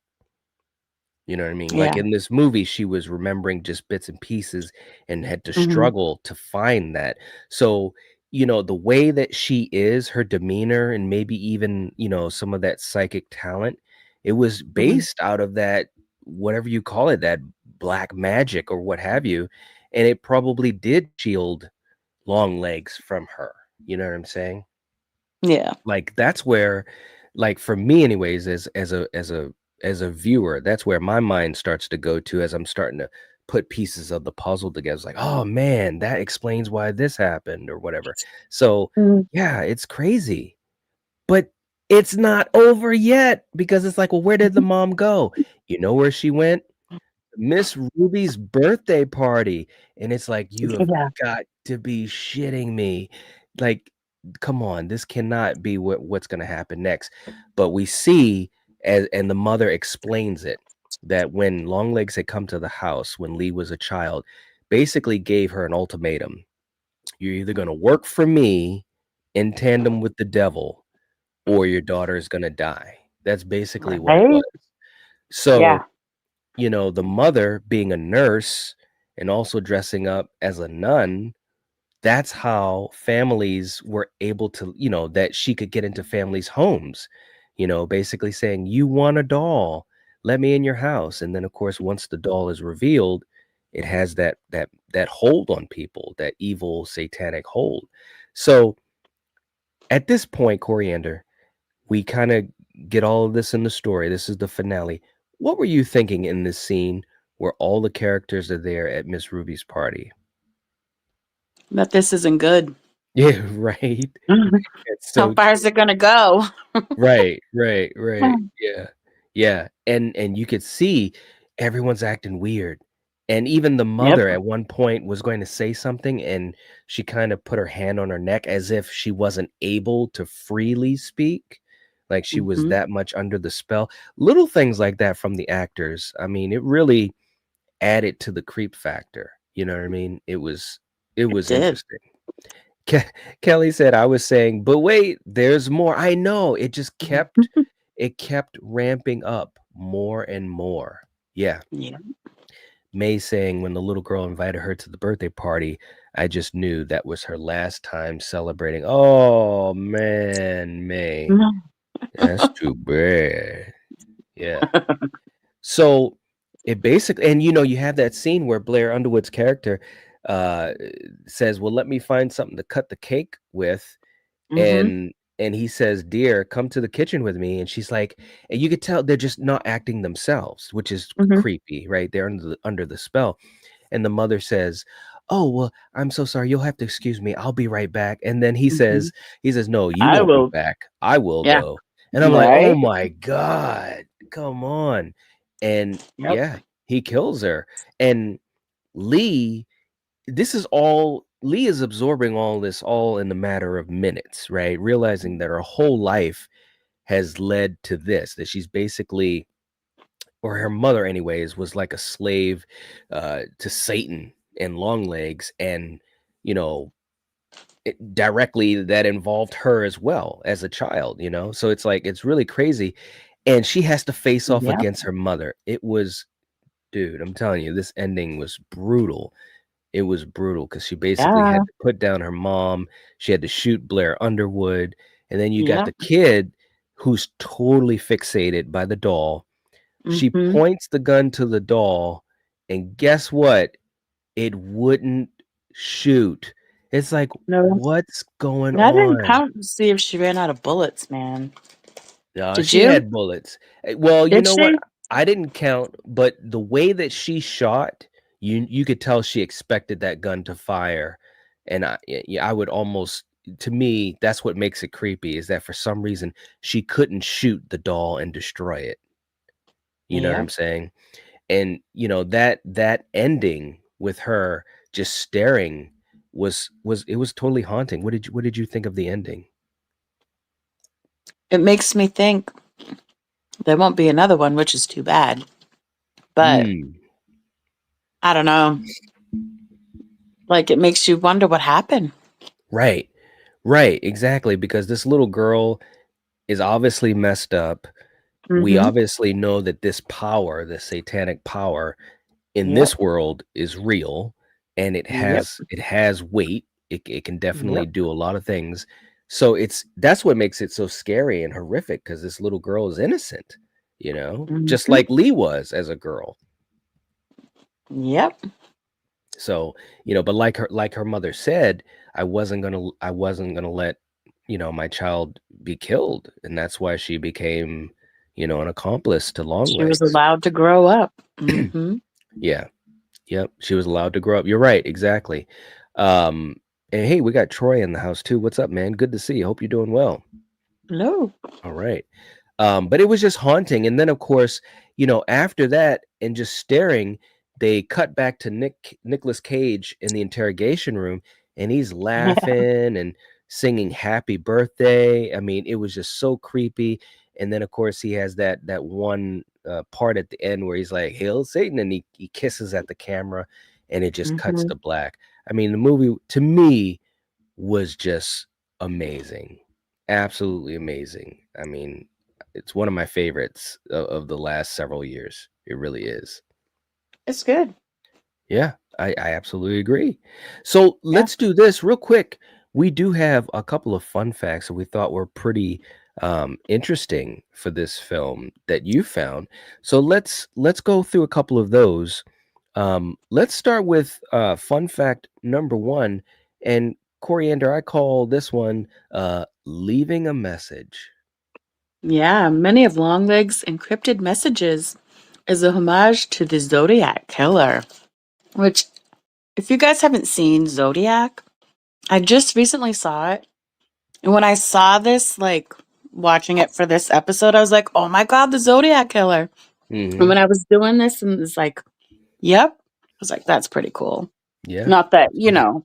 S1: You know what I mean? Like,
S4: Yeah.
S1: in this movie, she was remembering just bits and pieces and had to
S4: Mhm.
S1: struggle to find that. So, the way that she is, her demeanor, and maybe even, some of that psychic talent, it was
S4: Mhm.
S1: based out of that, whatever you call it, that black magic or what have you, and it probably did shield Long Legs from her. You know what I'm saying?
S4: Yeah.
S1: Like, that's where like, for me anyways, as a viewer, that's where my mind starts to go to as I'm starting to put pieces of the puzzle together. It's like, "Oh, man, that explains why this happened," or whatever. So,
S4: Mm.
S1: yeah, it's crazy, but it's not over yet because it's like, "Well, where did the mom go?" You know where she went? Miss Ruby's birthday party, and it's like, "You have
S4: Yeah.
S1: got to be shitting me." Like, come on, this cannot be what's gonna happen next, but we see and the mother explains it, that when Longlegs had come to the house when Lee was a child, basically gave her an ultimatum. "You're either gonna work for me in tandem with the devil, or your daughter is gonna die." That's basically what it was.
S4: Right?
S1: So
S4: Yeah.
S1: the mother being a nurse and also dressing up as a nun, that's how families were able to, that she could get into families' homes, basically saying, "You want a doll? Let me in your house." And then, of course, once the doll is revealed, it has that hold on people, that evil satanic hold. So at this point, Coriander, we kind of get all of this in the story. This is the finale. What were you thinking in this scene where all the characters are there at Miss Ruby's party?
S4: But this isn't good.
S1: Yeah, right. It's
S4: How
S1: so
S4: far
S1: true.
S4: is it gonna go?
S1: Right, right, right. Yeah. Yeah. And you could see everyone's acting weird. And even the
S4: Yep.
S1: mother at one point was going to say something, and she kind of put her hand on her neck as if she wasn't able to freely speak, like she was
S4: Mhm.
S1: that much under the spell. Little things like that from the actors. I mean, it really added to the creep factor. You know what I mean? It
S4: It
S1: was
S4: did.
S1: interesting. Ke Kelly said, "I was saying, but wait, there's more." I know, it kept ramping up more and more. Yeah.
S4: Yeah.
S1: May saying when the little girl invited her to the birthday party, I just knew that was her last time celebrating. Oh, man, May. That's too bad. Yeah. So, it basically and, you have that scene where Blair Underwood's character, uh, says, "Well, let me find something to cut the cake with,"
S4: Mhm.
S1: and he says, "Dear, come to the kitchen with me," and she's like and you could tell they're just not acting themselves, which is
S4: Mhm.
S1: creepy, right? They're under the spell, and the mother says, "Oh, well, I'm so sorry, you'll have to excuse me, I'll be right back," and then he
S4: Mhm.
S1: says he says, "No, you
S4: I
S1: won't be
S4: will.
S1: back, I will,
S4: Yeah.
S1: though," and I'm like, "Oh
S4: Right?
S1: my god, come on," and
S4: Yep.
S1: yeah, he kills her, and Lee this is all Lee is absorbing all this all in the matter of minutes, right? Realizing that her whole life has led to this, that she's basically or her mother anyways was like a slave to Satan and Longlegs and you know directly that involved her as well as a child, so it's like it's really crazy and she has to face off
S4: Yep.
S1: against her mother. It was dude, I'm telling you, this ending was brutal. It was brutal because she basically
S4: Yeah.
S1: had to put down her mom, she had to shoot Blair Underwood, and then you got
S4: Yep.
S1: the kid who's totally fixated by the doll. She
S4: Mhm.
S1: points the gun to the doll, and guess what? It wouldn't shoot. It's like,
S4: No,
S1: what's going
S4: I didn't
S1: on?
S4: count to see if she ran out of bullets, man. Did
S1: She
S4: you?
S1: had bullets. Well, you
S4: Did
S1: know what?
S4: she?
S1: I didn't count, but the way that she shot, you could tell she expected that gun to fire, and yeah, I would almost to me, that's what makes it creepy is that for some reason she couldn't shoot the doll and destroy it. You know what I'm
S4: Yep.
S1: saying? And that ending with her just staring was it was totally haunting. What did you think of the ending?
S4: It makes me think there won't be another one, which is too bad. But
S1: Mm,
S4: I don't know. Like it makes you wonder what happened.
S1: right. Right, exactly, because this little girl is obviously messed up. We
S4: Mhm.
S1: obviously know that this power, this satanic power in
S4: Yep.
S1: this world is real and it
S4: Yep.
S1: has it has weight. It can definitely
S4: Yep.
S1: do a lot of things. So that's what makes it so scary and horrific because this little girl is innocent, just
S4: Mhm.
S1: like Lee was as a girl.
S4: Yep.
S1: So, but like her mother said, I wasn't gonna let, my child be killed. And that's why she became, an accomplice to
S4: She was
S1: Longlegs.
S4: allowed to grow up. Mhm.
S1: Yeah. Yep. She was allowed to grow up. You're right, exactly. Um, and hey, we got Troy in the house too. What's up, man? Good to see you. Hope you're doing well.
S4: No.
S1: All right. But it was just haunting. And then, of course, after that and just staring, they cut back to Nicolas Cage in the interrogation room, and he's laughing and singing "Happy Birthday." I mean, it was just so creepy. And then, of course, he has that one part at the end where he's like, "Hail Satan," and he kisses at the camera, and it just cuts
S4: Mhm.
S1: to black. I mean, the movie to me was just amazing. Absolutely amazing. I mean, it's one of my favorites of the last several years. It really is.
S4: It's good.
S1: Yeah, I absolutely agree. So
S4: Yeah.
S1: let's do this real quick. We do have a couple of fun facts that we thought were pretty interesting for this film that you found. So let's go through a couple of those. Let's start with fun fact number one. And Coriander, I call this one leaving a message.
S4: Yeah. Many of Longlegs' encrypted messages is a homage to the Zodiac Killer, which, if you guys haven't seen Zodiac, I just recently saw it. And when I saw this, like watching it for this episode, I was like, oh my God, the Zodiac Killer. And
S1: Hmm.
S4: when I was doing this, and it's like, yep. was like, that's pretty cool.
S1: Yeah.
S4: Not that,
S1: Absolutely.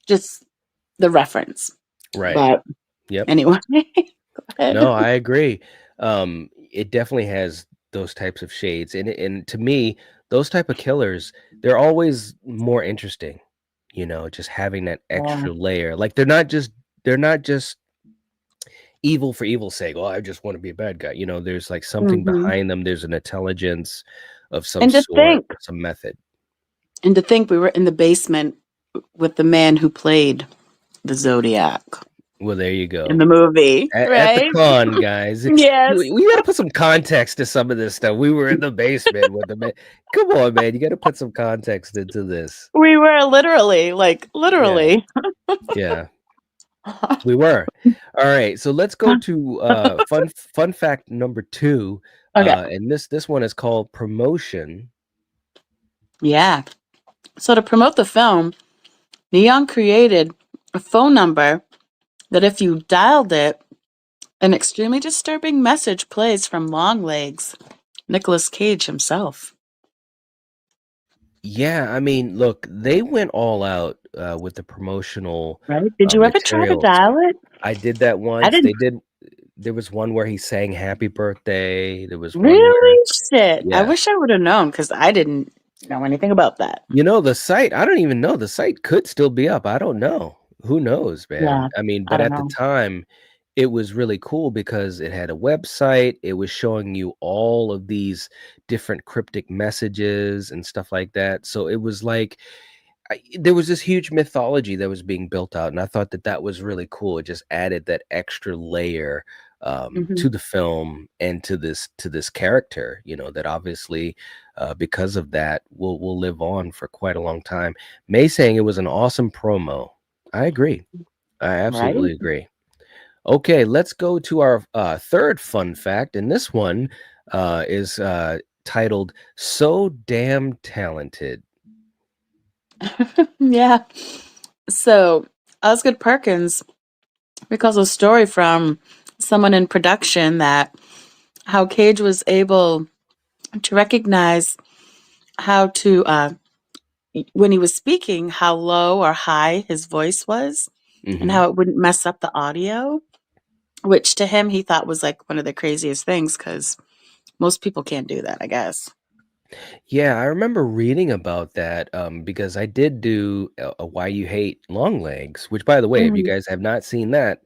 S4: just the reference.
S1: Right.
S4: But
S1: Yep.
S4: anyway, go ahead.
S1: No, I agree. It definitely has those types of shades, and to me, those type of killers, they're always more interesting. Just having that
S4: Yeah.
S1: extra layer. Like they're not just evil for evil's sake. Oh, I just want to be a bad guy. There's like something
S4: hmm
S1: behind them. There's an intelligence of some
S4: And to
S1: sort,
S4: think,
S1: some method.
S4: we were in the basement with the man who played the Zodiac
S1: Well, there you
S4: in
S1: go.
S4: the movie,
S1: At the
S4: right?
S1: con, guys.
S4: Yes.
S1: We got to put some context to some of this stuff. We were in the basement with the man. Come on, man. You got to put some context into this.
S4: We were literally,
S1: Yeah,
S4: literally.
S1: yeah, we were. All right, so let's go to fun fact number 2.
S4: Okay.
S1: And this one is called promotion.
S4: Yeah. So to promote the film, Neon created a phone number that if you dialed it, an extremely disturbing message plays from Longlegs, Nicolas Cage himself.
S1: Yeah, I mean, look, they went all out with the promotional
S4: Right? Did you ever try to
S1: materials.
S4: dial it?
S1: I did that
S4: I
S1: once.
S4: didn't.
S1: There was one where he sang happy birthday. There was one where,
S4: Really? Shit. I
S1: yeah.
S4: wish I would have known because I didn't know anything about that.
S1: The site, I don't even know. The site could still be up. I don't know. Who knows, man?
S4: Yeah.
S1: I mean,
S4: I
S1: but
S4: don't
S1: at the
S4: know.
S1: time, it was really cool because it had a website. It was showing you all of these different cryptic messages and stuff like that. So it was like there was this huge mythology that was being built out, and I thought that that was really cool. It just added that extra layer
S4: hmm
S1: to the film and to this character. That obviously, because of that, will live on for quite a long time. May saying it was an awesome promo. I agree. I
S4: Right?
S1: absolutely agree. Okay, let's go to our third fun fact, and this one is titled "So Damn Talented."
S4: Yeah. So Osgood Perkins recalls a story from someone in production that how Cage was able to recognize how to when he was speaking, how low or high his voice was and
S1: Hmm.
S4: how it wouldn't mess up the audio, which to him he thought was like one of the craziest things because most people can't do that, I guess.
S1: Yeah, I remember reading about that because I did do a Why You Hate Long Legs, which, by the way, if you
S4: Mhm.
S1: guys have not seen that,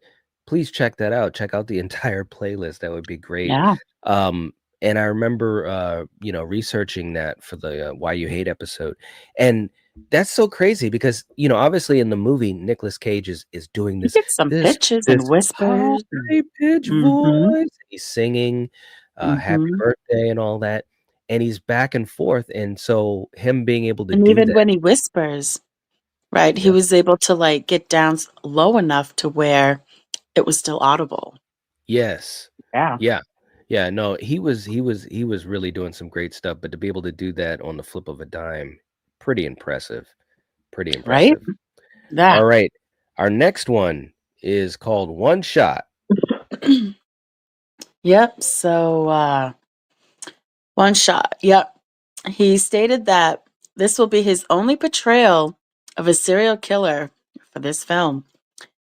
S1: please check that out. Check out the entire playlist. That would be great.
S4: Yeah.
S1: And I remember, researching that for the Why You Hate episode. And that's so crazy because, obviously in the movie, Nicolas Cage is doing
S4: He
S1: this,
S4: gets some
S1: this,
S4: pitches
S1: this
S4: and whispers.
S1: high pitch
S4: Mm-hmm.
S1: voice. He's singing Happy
S4: Mm-hmm.
S1: Birthday and all that, and he's back and forth, and so him being able to
S4: And
S1: do
S4: even
S1: that.
S4: when he whispers, right, he
S1: Yeah.
S4: was able to like get down low enough to where it was still audible.
S1: Yes.
S4: Yeah.
S1: Yeah. Yeah, no, he was really doing some great stuff, but to be able to do that on the flip of a dime, pretty impressive. Pretty
S4: Right?
S1: impressive.
S4: Yeah.
S1: All right. Our next one is called One Shot.
S4: Yep. So one shot. Yep. He stated that this will be his only portrayal of a serial killer for this film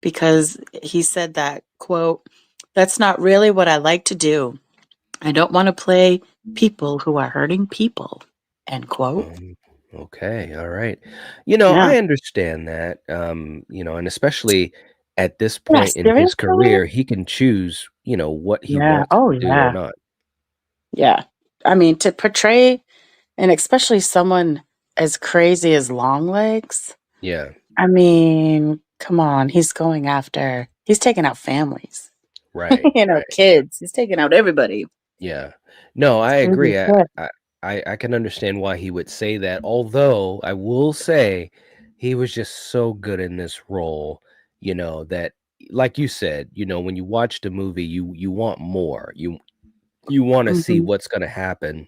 S4: because he said that, quote, that's not really what I like to do. I don't want to play people who are hurting people, end quote.
S1: Um, okay, all right.
S4: Yeah.
S1: I understand that. And especially at this
S4: Yeah.
S1: point in
S4: Serial
S1: his
S4: killer?
S1: career, he can choose, what he
S4: Yeah.
S1: wants
S4: Oh,
S1: to do or
S4: yeah.
S1: not.
S4: Yeah. I mean, to portray, and especially someone as crazy as Longlegs,
S1: Yeah,
S4: I mean, come on. He's taking out families,
S1: right, right.
S4: kids. He's taking out everybody.
S1: Yeah. No, I
S4: Crazy
S1: agree.
S4: shit.
S1: I can understand why he would say that. Although I will say he was just so good in this role, that like you said, when you watch the movie, you want more. You want to see
S4: hmm
S1: what's going to happen.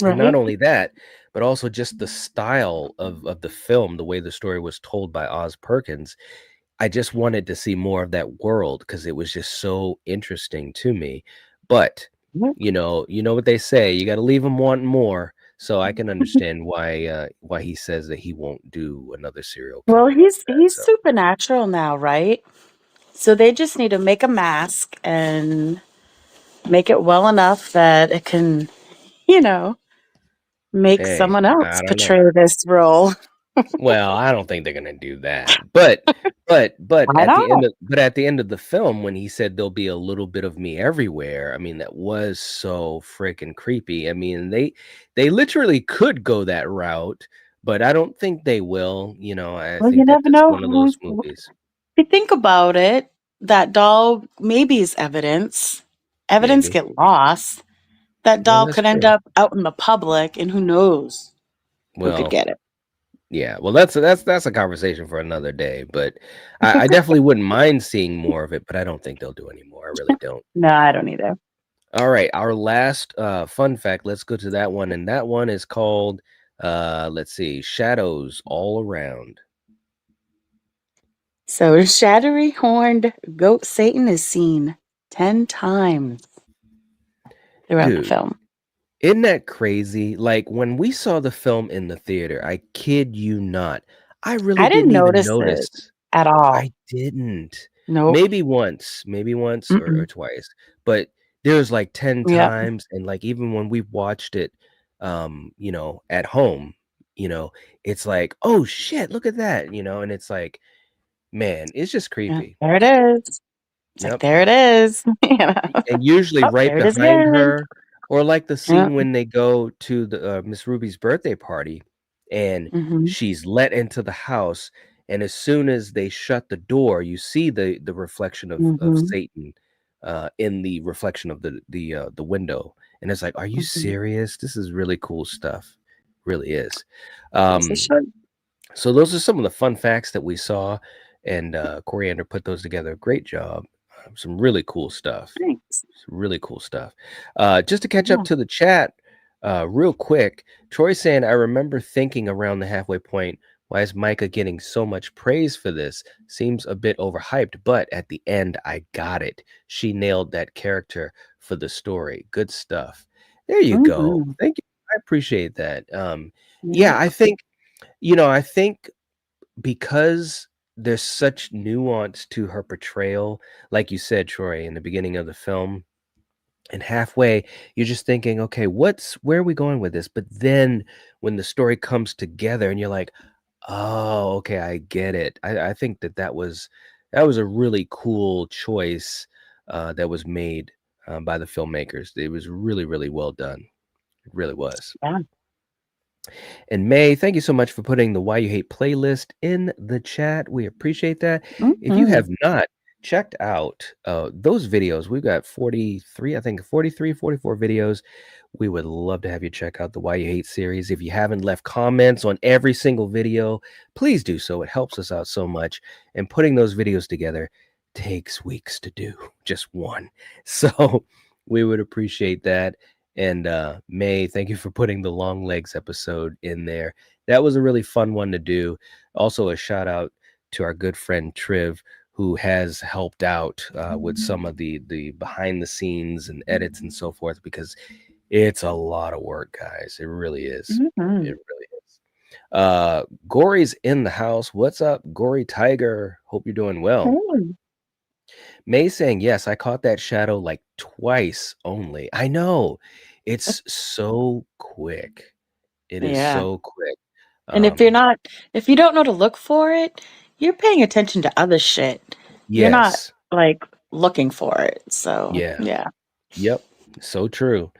S1: And not
S4: Right?
S1: only that, but also just the style of the film, the way the story was told by Oz Perkins. I just wanted to see more of that world because it was just so interesting to me. But
S4: Yep.
S1: you know what they say, you got to leave them wanting more. So I can understand why he says that he won't do another serial
S4: Well,
S1: killer like that.
S4: he's
S1: So
S4: supernatural now, right? So they just need to make a mask and make it well enough that it can, you know, make
S1: hey,
S4: someone
S1: I
S4: else
S1: don't know.
S4: portray this role.
S1: Well, I don't think they're gonna do that. But
S4: Why not?
S1: at the end of the film, when he said there'll be a little bit of me everywhere, I mean, that was so freaking creepy. I mean, they literally could go that route, but I don't think they will. I
S4: Well, you
S1: think that
S4: never
S1: that's
S4: know
S1: one of those
S4: who's.
S1: movies.
S4: If you think about it, that doll maybe is evidence. Evidence
S1: Maybe.
S4: get lost. That
S1: Well,
S4: doll
S1: that's
S4: could end
S1: true.
S4: up out in the public, and who knows who could
S1: Well,
S4: get it.
S1: yeah. Well, that's a conversation for another day. But I definitely wouldn't mind seeing more of it, but I don't think they'll do any more. I really don't.
S4: No, I don't either.
S1: All right, our last fun fact. Let's go to that one, and that one is called let's see, shadows all around.
S4: So, the shadowy horned goat Satan is seen 10 times throughout the
S1: Dude,
S4: film.
S1: isn't that crazy? Like when we saw the film in the theater, I kid you not, I really
S4: I didn't
S1: didn't even
S4: notice it
S1: notice.
S4: at all.
S1: I didn't.
S4: Nope.
S1: Maybe once or
S4: Mm-mm.
S1: twice, but there was like 10
S4: Yep.
S1: times, and like even when we watched it, at home, it's like, oh shit, look at that, and it's like, man, it's just
S4: Yeah,
S1: creepy.
S4: there it is. It's like,
S1: Yep.
S4: there it is. You know?
S1: And usually
S4: Oh,
S1: right
S4: there it is
S1: behind
S4: again.
S1: her, or like the
S4: Yep.
S1: scene when they go to the Miss Ruby's birthday party, and
S4: Mm-hmm.
S1: she's let into the house, and as soon as they shut the door, you see the reflection of
S4: Mm-hmm.
S1: Satan in the reflection of the window, and it's like, are you
S4: Mm-hmm.
S1: serious? This is really cool stuff. Really is.
S4: Yes, it
S1: Um,
S4: should.
S1: so those are some of the fun facts that we saw, and Coriander put those together. Great job. Some really cool stuff.
S4: Thanks.
S1: Some really cool stuff. Just to catch up
S4: Yeah.
S1: to the chat, real quick, Troy saying, I remember thinking around the halfway point, why is Micah getting so much praise for this? Seems a bit overhyped, but at the end, I got it. She nailed that character for the story. Good stuff. There you go.
S4: Mm-hmm.
S1: Thank you. I appreciate that. Yeah,
S4: Yep.
S1: I think because there's such nuance to her portrayal, like you said, Troy, in the beginning of the film, and halfway you're just thinking, okay, where are we going with this? But then when the story comes together and you're like, oh, okay, I get it. I think that was a really cool choice that was made by the filmmakers. It was really, really well done. It really was.
S4: Yeah.
S1: And May, thank you so much for putting the Why You Hate playlist in the chat. We appreciate that. If you
S4: Mm-hmm.
S1: have not checked out those videos, we've got 43, I think 43, 44 videos. We would love to have you check out the Why You Hate series. If you haven't left comments on every single video, please do so. It helps us out so much. And putting those videos together takes weeks to do, just one. So we would appreciate that. And May, thank you for putting the Longlegs episode in there. That was a really fun one to do. Also, a shout out to our good friend Triv, who has helped out with some of the behind the scenes and edits and so forth, because it's a lot of work, guys. It really is.
S4: Mm-hmm.
S1: It really is. Gory's in the house. What's up, Gory Tiger? Hope you're doing well.
S4: Hey.
S1: May saying, yes, I caught that shadow like twice only. I know. It's so quick. It is
S4: Yeah.
S1: so quick.
S4: And
S1: Um,
S4: if you don't know to look for it, you're paying attention to other shit. You're not
S1: yes.
S4: like looking for it. So,
S1: Yeah.
S4: yeah.
S1: Yep. So true.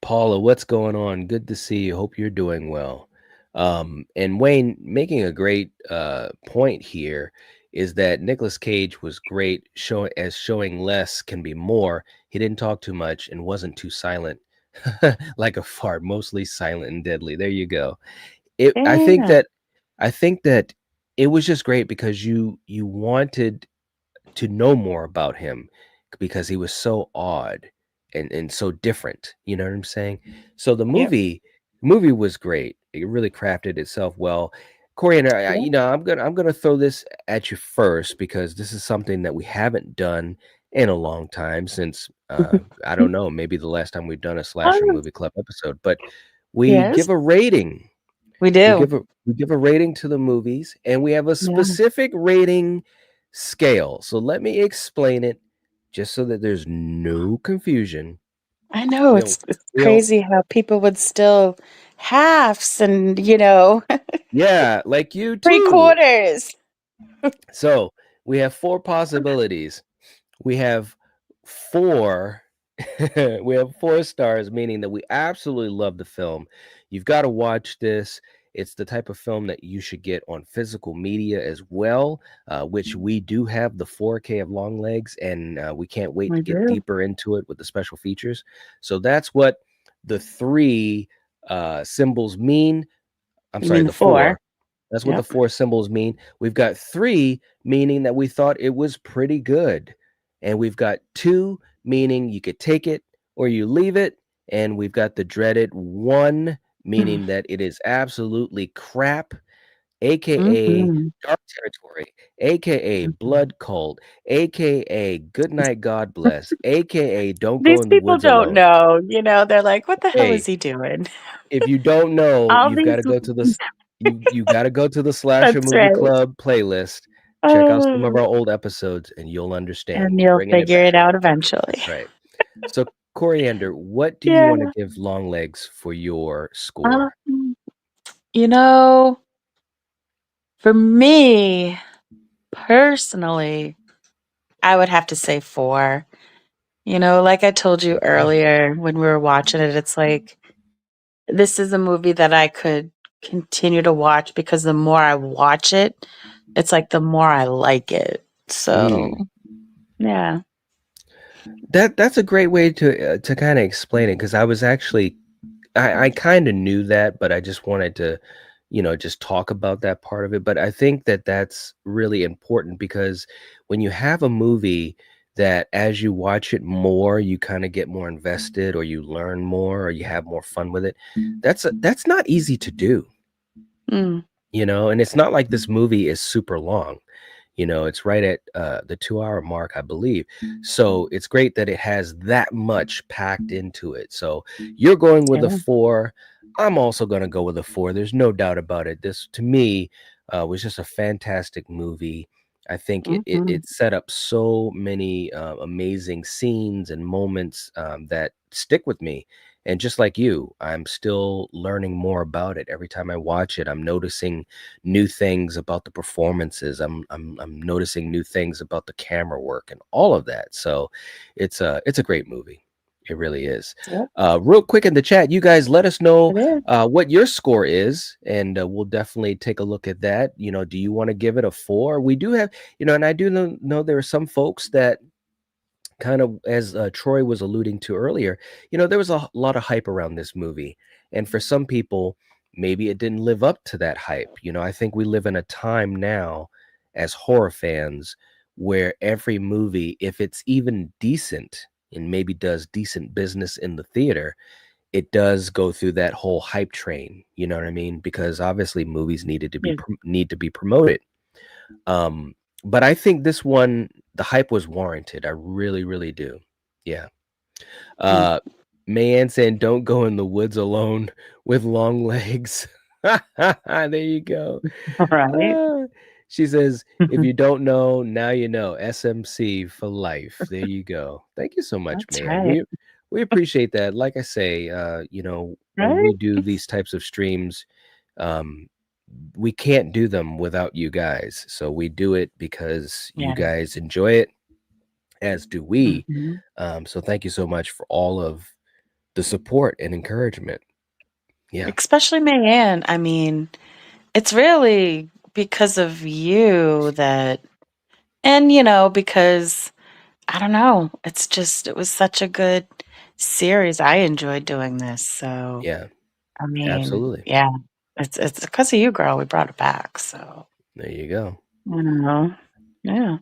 S1: Paula, what's going on? Good to see you. Hope you're doing well. And Wayne, making a great point here is that Nicolas Cage was great showing less can be more. He didn't talk too much and wasn't too silent like a fart, mostly silent and deadly. There you go. It
S4: Yeah.
S1: I think that it was just great because you wanted to know more about him because he was so odd and so different. You know what I'm saying? So the
S4: Yep.
S1: movie was great. It really crafted itself well. Coriander,
S4: Yeah.
S1: I'm gonna throw this at you first because this is something that we haven't done in a long time since I don't know, maybe the last time we've done a slasher
S4: Oh,
S1: movie club episode. But We
S4: Yes,
S1: give a rating.
S4: we
S1: We
S4: do.
S1: give a we give a rating to the movies, and we have a
S4: Yeah.
S1: specific rating scale. So let me explain it just so that there's no confusion.
S4: I know
S1: We'll
S4: it's
S1: we'll
S4: crazy how people would still halves and,
S1: yeah, like you
S4: three
S1: too.
S4: quarters.
S1: So we have four possibilities. We have four we have 4 stars, meaning that we absolutely love the film. You've got to watch this. It's the type of film that you should get on physical media as well, which we do have the 4K of Longlegs, and we can't wait
S4: We
S1: to get
S4: do.
S1: deeper into it with the special features. So that's what the three symbols mean. I'm
S4: You
S1: sorry,
S4: mean the
S1: the
S4: four?
S1: four. That's what the
S4: Yep.
S1: 4 symbols mean. We've got 3, meaning that we thought it was pretty good. And we've got 2, meaning you could take it or you leave it. And we've got the dreaded 1, meaning that it is absolutely crap, aka
S4: Mm-hmm.
S1: dark territory, aka blood cult, aka good night, God bless, aka don't go
S4: These
S1: in the
S4: people
S1: woods
S4: don't
S1: alone.
S4: know, they're like, "What the hell is
S1: Hey,
S4: he doing?"
S1: if you don't know,
S4: All
S1: you've
S4: these
S1: gotta go to this you gotta go to the Slasher
S4: That's
S1: Movie
S4: right.
S1: Club playlist, check out some of
S4: Oh,
S1: our old episodes, and you'll understand.
S4: and
S1: We're
S4: you'll
S1: bringing it
S4: figure
S1: back.
S4: it out eventually.
S1: Right. So, Coriander, what do you wanna
S4: Yeah.
S1: give Longlegs for your score?
S4: Um, you know, for me, personally, I would have to say 4. Like I told you
S1: Mm,
S4: earlier when we were watching it, it's like this is a movie that I could continue to watch because the more I watch it, it's like the more I like it. So,
S1: mm.
S4: yeah.
S1: That's a great way to kinda explain it because I was actually I kinda knew that, but I just wanted to, just talk about that part of it, but I think that that's really important because when you have a movie that as you watch it more, you kinda get more invested or you learn more or you have more fun with it, that's not easy to do,
S4: Mm,
S1: and it's not like this movie is super long. It's right at the 2 hour mark, I believe. So it's great that it has that much packed into it. So you're going with a
S4: yeah.
S1: 4. I'm also going to go with a 4. There's no doubt about it. This, to me, was just a fantastic movie. I think
S4: Mhm.
S1: it set up so many amazing scenes and moments that stick with me. And just like you, I'm still learning more about it every time I watch it. I'm noticing new things about the performances. I'm noticing new things about the camera work and all of that. So it's a great movie. It really is.
S4: Yep,
S1: Real quick in the chat, you guys let us know
S4: it is.
S1: what your score is, and we'll definitely take a look at that. Do you want to give it a 4? We do have, and I do know there are some folks that kind of as Troy was alluding to earlier, there was a lot of hype around this movie. And for some people, maybe it didn't live up to that hype. I think we live in a time now as horror fans where every movie, if it's even decent and maybe does decent business in the theater, it does go through that whole hype train. You know what I mean? Because obviously movies
S4: Yeah.
S1: need to be promoted. Um, but I think this one, the hype was warranted. I really, really do. Yeah.
S4: Mm.
S1: Uh, Mayanne saying, "Don't go in the woods alone with long legs." There you go.
S4: Right?
S1: Ah, she says, "If you don't know, now you know. SMC for life." There you go. Thank you so much,
S4: That's
S1: man.
S4: right.
S1: We appreciate that. Like I say, when we
S4: Right?
S1: do these types of streams, um, we can't do them without you guys. So we do it because you
S4: Yeah.
S1: guys enjoy it, as do we.
S4: Mhm.
S1: So thank you so much for all of the support and encouragement. Yeah.
S4: Especially Mayanne. I mean, it's really because of you that and, because I don't know, it was such a good series. I enjoyed doing this. So,
S1: Yeah.
S4: I mean,
S1: Absolutely.
S4: yeah, it's because of you, girl. We brought it back. So,
S1: There you go.
S4: you know, yeah.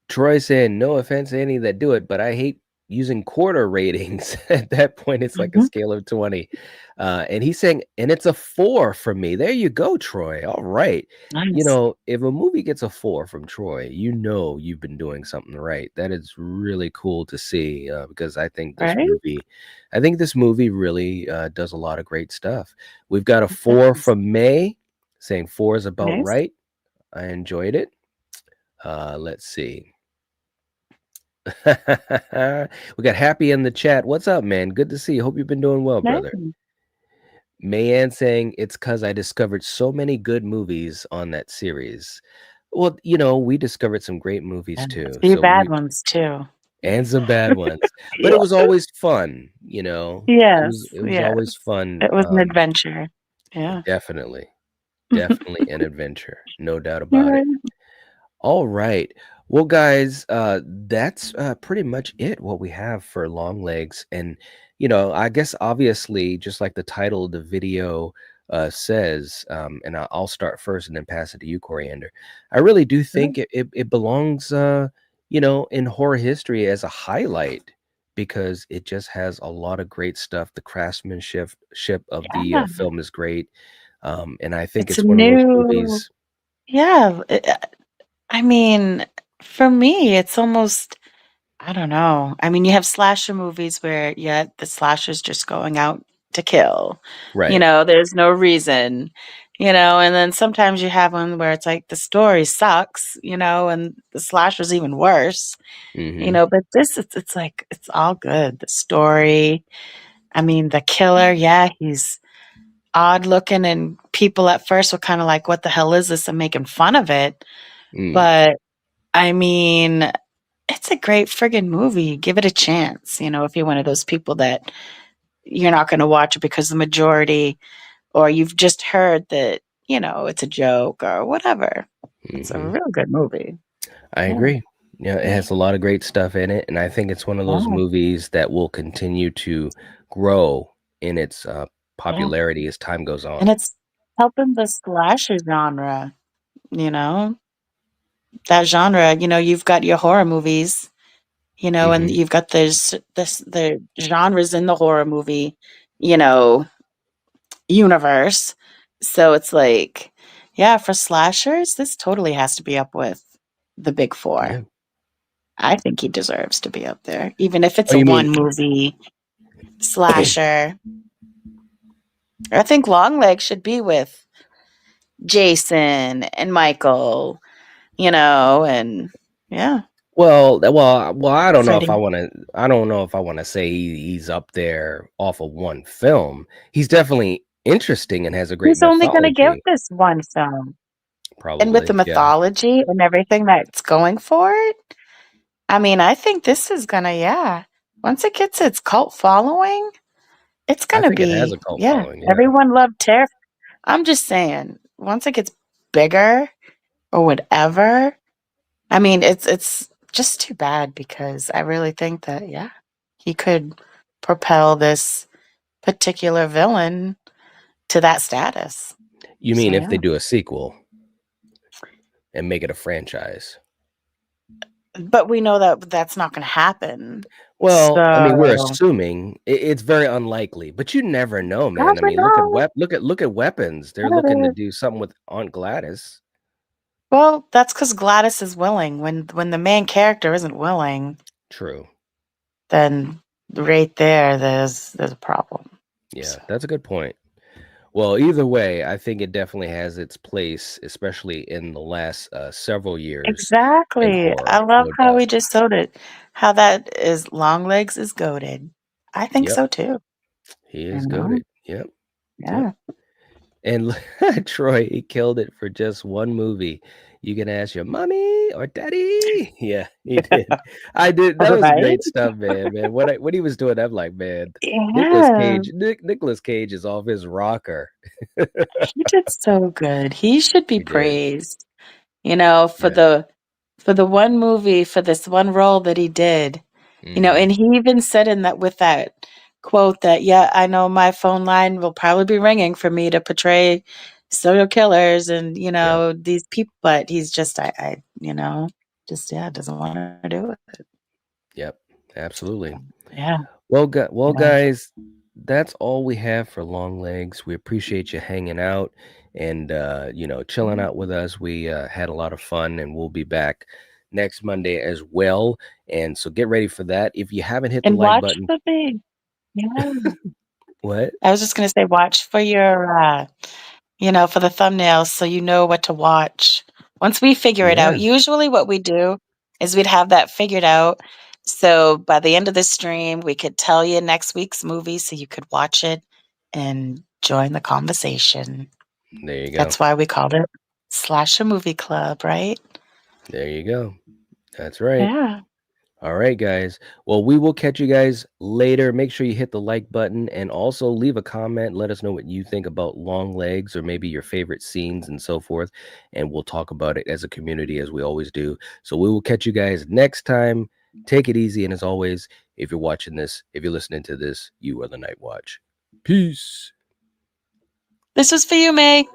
S1: Troy saying, no offense to any that do it, but I hate using quarter ratings. At that point, it's like a
S4: Mhm.
S1: scale of 20. And he's saying, and it's a 4 from me. There you go, Troy. All right.
S4: Nice.
S1: If a movie gets a 4 from Troy, you've been doing something right. That is really cool to see, because
S4: Right?
S1: I think this movie really does a lot of great stuff. We've got a
S4: It
S1: 4
S4: does.
S1: from May, saying 4 is about
S4: Nice.
S1: right. I enjoyed it. Let's see. We got Happy in the chat. What's up, man? Good to see you. Hope you've been doing well,
S4: Nice.
S1: brother. Mayanne saying it's because I discovered so many good movies on that series. Well, we discovered some great movies
S4: And a
S1: too.
S4: few
S1: So
S4: bad
S1: we
S4: ones too.
S1: and some bad ones, but
S4: Yeah.
S1: it was always fun. It was
S4: Yes.
S1: it was
S4: Yeah.
S1: always fun.
S4: It was an adventure. Yeah.
S1: Definitely, definitely an adventure, no doubt
S4: You're
S1: about it.
S4: right.
S1: All right. Well, guys, that's pretty much it, what we have for long legs. And, I guess obviously, just like the title of the video says, and I'll start first and then pass it to you, Coriander. I really do think it belongs, in horror history as a highlight because it just has a lot of great stuff. The craftsmanship ship of the
S4: Yeah.
S1: film is great. And I think
S4: It's a
S1: it's one of those
S4: new,
S1: movies.
S4: yeah. I mean, for me, it's almost, I don't know. I mean, you have slasher movies where, yeah, the slasher's just going out to kill.
S1: Right.
S4: There's no reason, and then sometimes you have one where it's like the story sucks, and the slasher's even worse,
S1: Hmm.
S4: but this, it's like, it's all good. The story, I mean, the killer, yeah, he's odd looking, and people at first were kind of like, what the hell is this? And making fun of it.
S1: Mm.
S4: But I mean, it's a great friggin' movie. Give it a chance, if you're one of those people that you're not going to watch it because the majority, or you've just heard that, it's a joke or whatever. It's a
S1: Mhm.
S4: real good movie.
S1: I
S4: Yeah.
S1: agree. Yeah, it has a lot of great stuff in it, and I think it's one of those
S4: Yeah.
S1: movies that will continue to grow in its
S4: Yeah.
S1: popularity as time goes
S4: And
S1: on.
S4: it's helping the slasher genre, you know? That genre, you've got your horror movies, and
S1: Mhm.
S4: you've got the genres in the horror movie, you know, universe. So it's like, yeah, for slashers, this totally has to be up with the big four.
S1: Yeah.
S4: I think he deserves to be up there, even if it's
S1: Oh,
S4: a
S1: you mean
S4: one movie slasher. I think Longlegs should be with Jason and Michael, and yeah,
S1: I don't know if
S4: Freddie.
S1: I don't know if I wanna say he's up there off of one film. He's definitely interesting and has a great
S4: He's only going to give
S1: mythology.
S4: this one film. And with the
S1: Probably, yeah.
S4: mythology and everything that's going for it, I mean, I think this is gonna, yeah. Once it gets its cult following, it's
S1: I
S4: gonna
S1: think it has
S4: be,
S1: a cult
S4: yeah.
S1: following, yeah.
S4: Everyone loved Terrif. I'm just saying, once it gets bigger or whatever, I mean, it's just too bad because I really think that, yeah, he could propel this particular villain to that status.
S1: You
S4: So
S1: mean if
S4: yeah.
S1: they do a sequel and make it a franchise?
S4: But we know that that's not gonna happen.
S1: Well, I mean, we're
S4: So
S1: assuming it's very unlikely, but you never know, man. I
S4: never
S1: mean,
S4: know.
S1: look at weapons. They're looking to
S4: Never.
S1: do something with Aunt Gladys.
S4: Well, that's because Gladys is willing. When the main character isn't willing,
S1: True.
S4: then right there, there's a problem.
S1: Yeah,
S4: So
S1: that's a good point. Well, either way, I think it definitely has its place, especially in the last several years in
S4: exactly. I
S1: horror,
S4: love
S1: no
S4: how
S1: doubt.
S4: we just showed it. How that is Longlegs is goaded. I think
S1: Yep,
S4: so too.
S1: he
S4: You
S1: is
S4: know?
S1: goated. Yep, yep.
S4: Yeah.
S1: And Troy, he killed it for just one movie. You can ask your mommy or daddy. Yeah, he did. I did. That was
S4: Right?
S1: great stuff, man. Man, when he was doing that, I'm like, man,
S4: Yeah.
S1: Nicolas Cage is off his rocker.
S4: He did so good. He should be
S1: He did.
S4: praised,
S1: Yeah.
S4: for the one movie, for this one role that he did.
S1: Hmm.
S4: And he even said in that with that quote that, yeah, I know my phone line will probably be ringing for me to portray serial killers and,
S1: Yep.
S4: these people, but he's just, I just, yeah, doesn't want to do it.
S1: Yep. Absolutely.
S4: Yeah.
S1: Well,
S4: Yeah.
S1: guys, that's all we have for Long Legs. We appreciate you hanging out and chilling out with us. We had a lot of fun, and we'll be back next Monday as well. And so get ready for that. If you haven't hit the
S4: And
S1: like
S4: watch
S1: button,
S4: the big. Yeah.
S1: what?
S4: I was just gonna say, watch for your, for the thumbnails so you know what to watch. Once we figure it out,
S1: Yeah,
S4: usually what we do is we'd have that figured out. So by the end of the stream, we could tell you next week's movie so you could watch it and join the conversation.
S1: there you go.
S4: That's why we called it Slash a Movie Club, right?
S1: There you go. That's right.
S4: Yeah.
S1: All right, guys. Well, we will catch you guys later. Make sure you hit the like button and also leave a comment. Let us know what you think about Long Legs or maybe your favorite scenes and so forth. And we'll talk about it as a community as we always do. So we will catch you guys next time. Take it easy. And as always, if you're watching this, if you're listening to this, you are the Night Watch. Peace.
S4: This was for you, May.